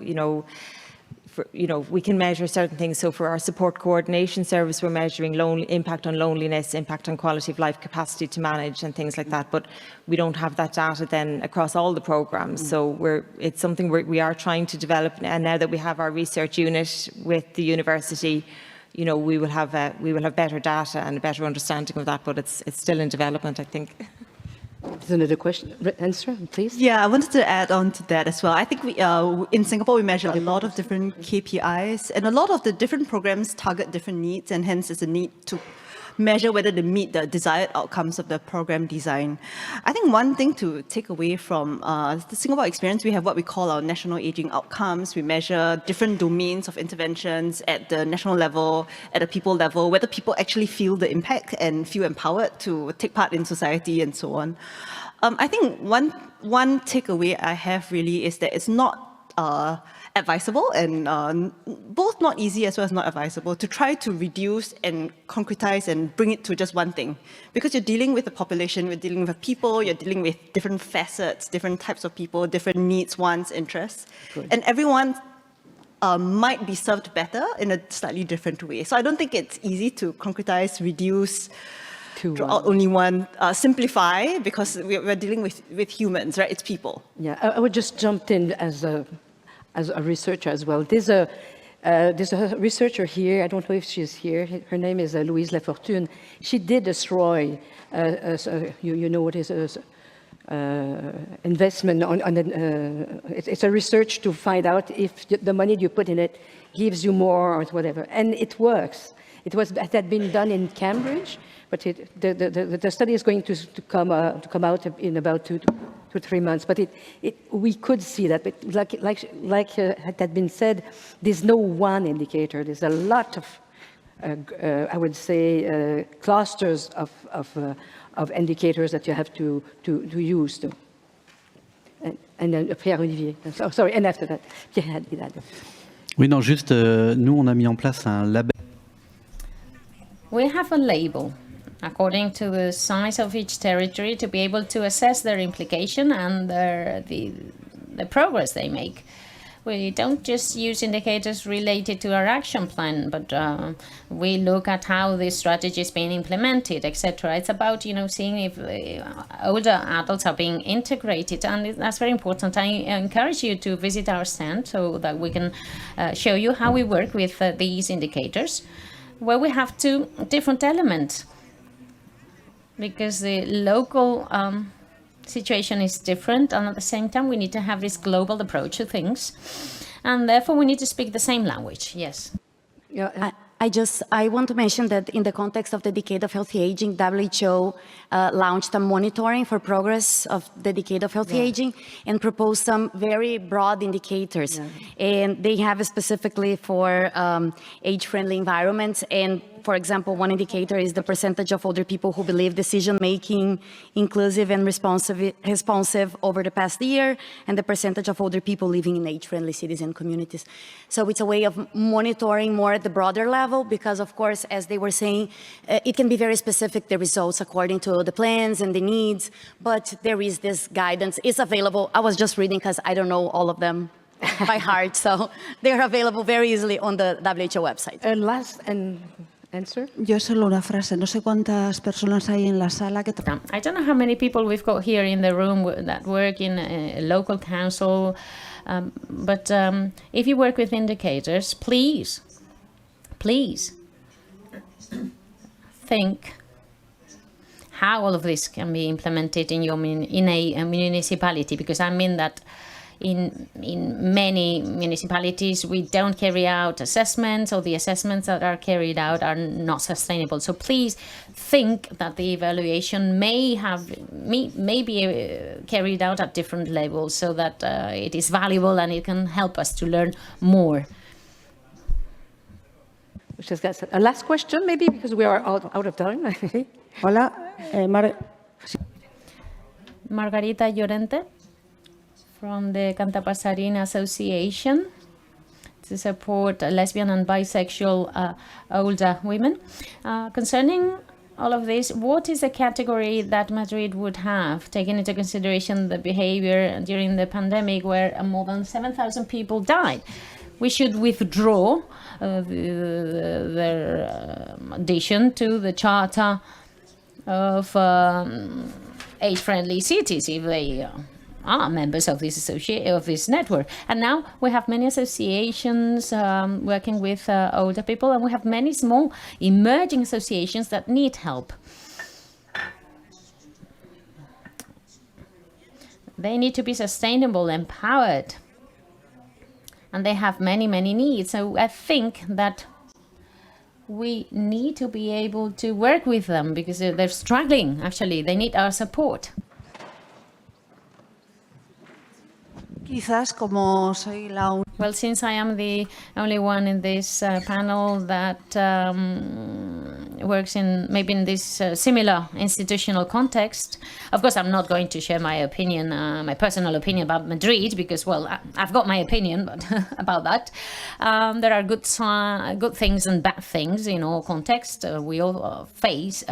we can measure certain things. So for our support coordination service, we're measuring impact on loneliness, impact on quality of life, capacity to manage, and things like that. But we don't have that data then across all the programs. So it's something we are trying to develop. And now that we have our research unit with the university, we will have better data and a better understanding of that. But it's still in development, I think. There's another question. Answer, please. Yeah, I wanted to add on to that as well. I think in Singapore, we measure a lot of different KPIs, and a lot of the different programs target different needs, and hence there's a need to measure whether they meet the desired outcomes of the program design. I think one thing to take away from the Singapore experience, we have what we call our national aging outcomes. We measure different domains of interventions at the national level, at a people level, whether people actually feel the impact and feel empowered to take part in society and so on. I think one takeaway I have really is that it's not advisable, and both not easy as well as not advisable, to try to reduce and concretize and bring it to just one thing. Because you're dealing with a population, you're dealing with people, you're dealing with different facets, different types of people, different needs, wants, interests. Good. And everyone might be served better in a slightly different way. So I don't think it's easy to concretize, reduce, draw out only one, simplify, because we're dealing with humans, right? It's people. Yeah, I would just jump in as a researcher as well. There's a researcher here, I don't know if she's here, her name is Louise Lafortune. She did a SROI, you know what is investment it's a research to find out if the money you put in it gives you more or whatever, and it works. It had been done in Cambridge, but the study is going to come out in about 2 to 3 months. But we could see that. But like had been said, there's no one indicator. There's a lot of, I would say, clusters of indicators that you have to use. And then Pierre Olivier. Sorry. And after that, Pierre had that. Oui, non, juste, nous, on a mis en place un label. We have a label according to the size of each territory to be able to assess their implication and the progress they make. We don't just use indicators related to our action plan, but we look at how the strategy is being implemented, etc. It's about, seeing if older adults are being integrated, and that's very important. I encourage you to visit our stand so that we can show you how we work with these indicators. where we have two different elements, because the local situation is different, and at the same time we need to have this global approach to things, and therefore we need to speak the same language. Yes. Yeah. I want to mention that in the context of the Decade of Healthy Aging, WHO launched a monitoring for progress of the Decade of Healthy Aging and proposed some very broad indicators. And they have specifically for age-friendly environments. And for example, one indicator is the percentage of older people who believe decision-making inclusive and responsive over the past year, and the percentage of older people living in age-friendly cities and communities. So it's a way of monitoring more at the broader level, because of course, as they were saying, it can be very specific, the results according to the plans and the needs, but there is this guidance. It's available. I was just reading because I don't know all of them by heart, so they're available very easily on the WHO website. And last answer? Yo solo una frase. No sé cuántas personas hay en la sala que... I don't know how many people we've got here in the room that work in a local council, but if you work with indicators, please think how all of this can be implemented in your in a municipality, because I mean that in many municipalities we don't carry out assessments, or the assessments that are carried out are not sustainable. So please think that the evaluation may be carried out at different levels, so that it is valuable and it can help us to learn more. Which is a last question, maybe, because we are out of time. Hola, Margarita Llorente from the Cantapasarina Association to support lesbian and bisexual older women. Concerning all of this, what is the category that Madrid would have, taking into consideration the behavior during the pandemic, where more than 7,000 people died? We should withdraw their addition to the Charter of Age-Friendly Cities if they are members of this network. And now we have many associations working with older people, and we have many small emerging associations that need help. They need to be sustainable, empowered, and they have many needs. So I think that we need to be able to work with them, because they're struggling. Actually, they need our support. Quizás como soy la Well, since I am the only one in this panel that works in this similar institutional context, of course, I'm not going to share my opinion, my personal opinion about Madrid, because, well, I've got my opinion but about that. There are good things and bad things in all contexts. We all face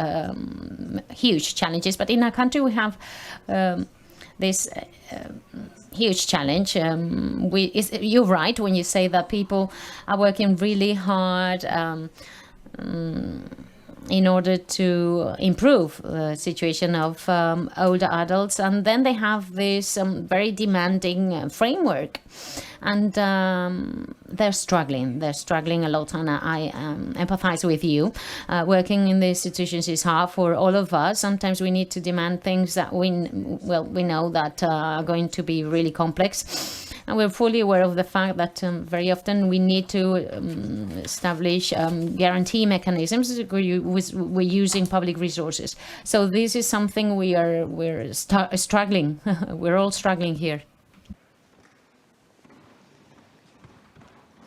huge challenges, but in our country we have this huge challenge. You're right when you say that people are working really hard in order to improve the situation of older adults, and then they have this very demanding framework, and they're struggling a lot, and I empathize with you. Working in the institutions is hard for all of us. Sometimes we need to demand things that we know that are going to be really complex. And we're fully aware of the fact that very often we need to establish guarantee mechanisms. We're using public resources. So this is something we're struggling. We're all struggling here.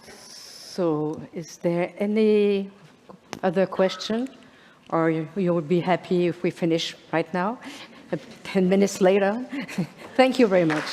So is there any other question? Or you would be happy if we finish right now, 10 minutes later? Thank you very much.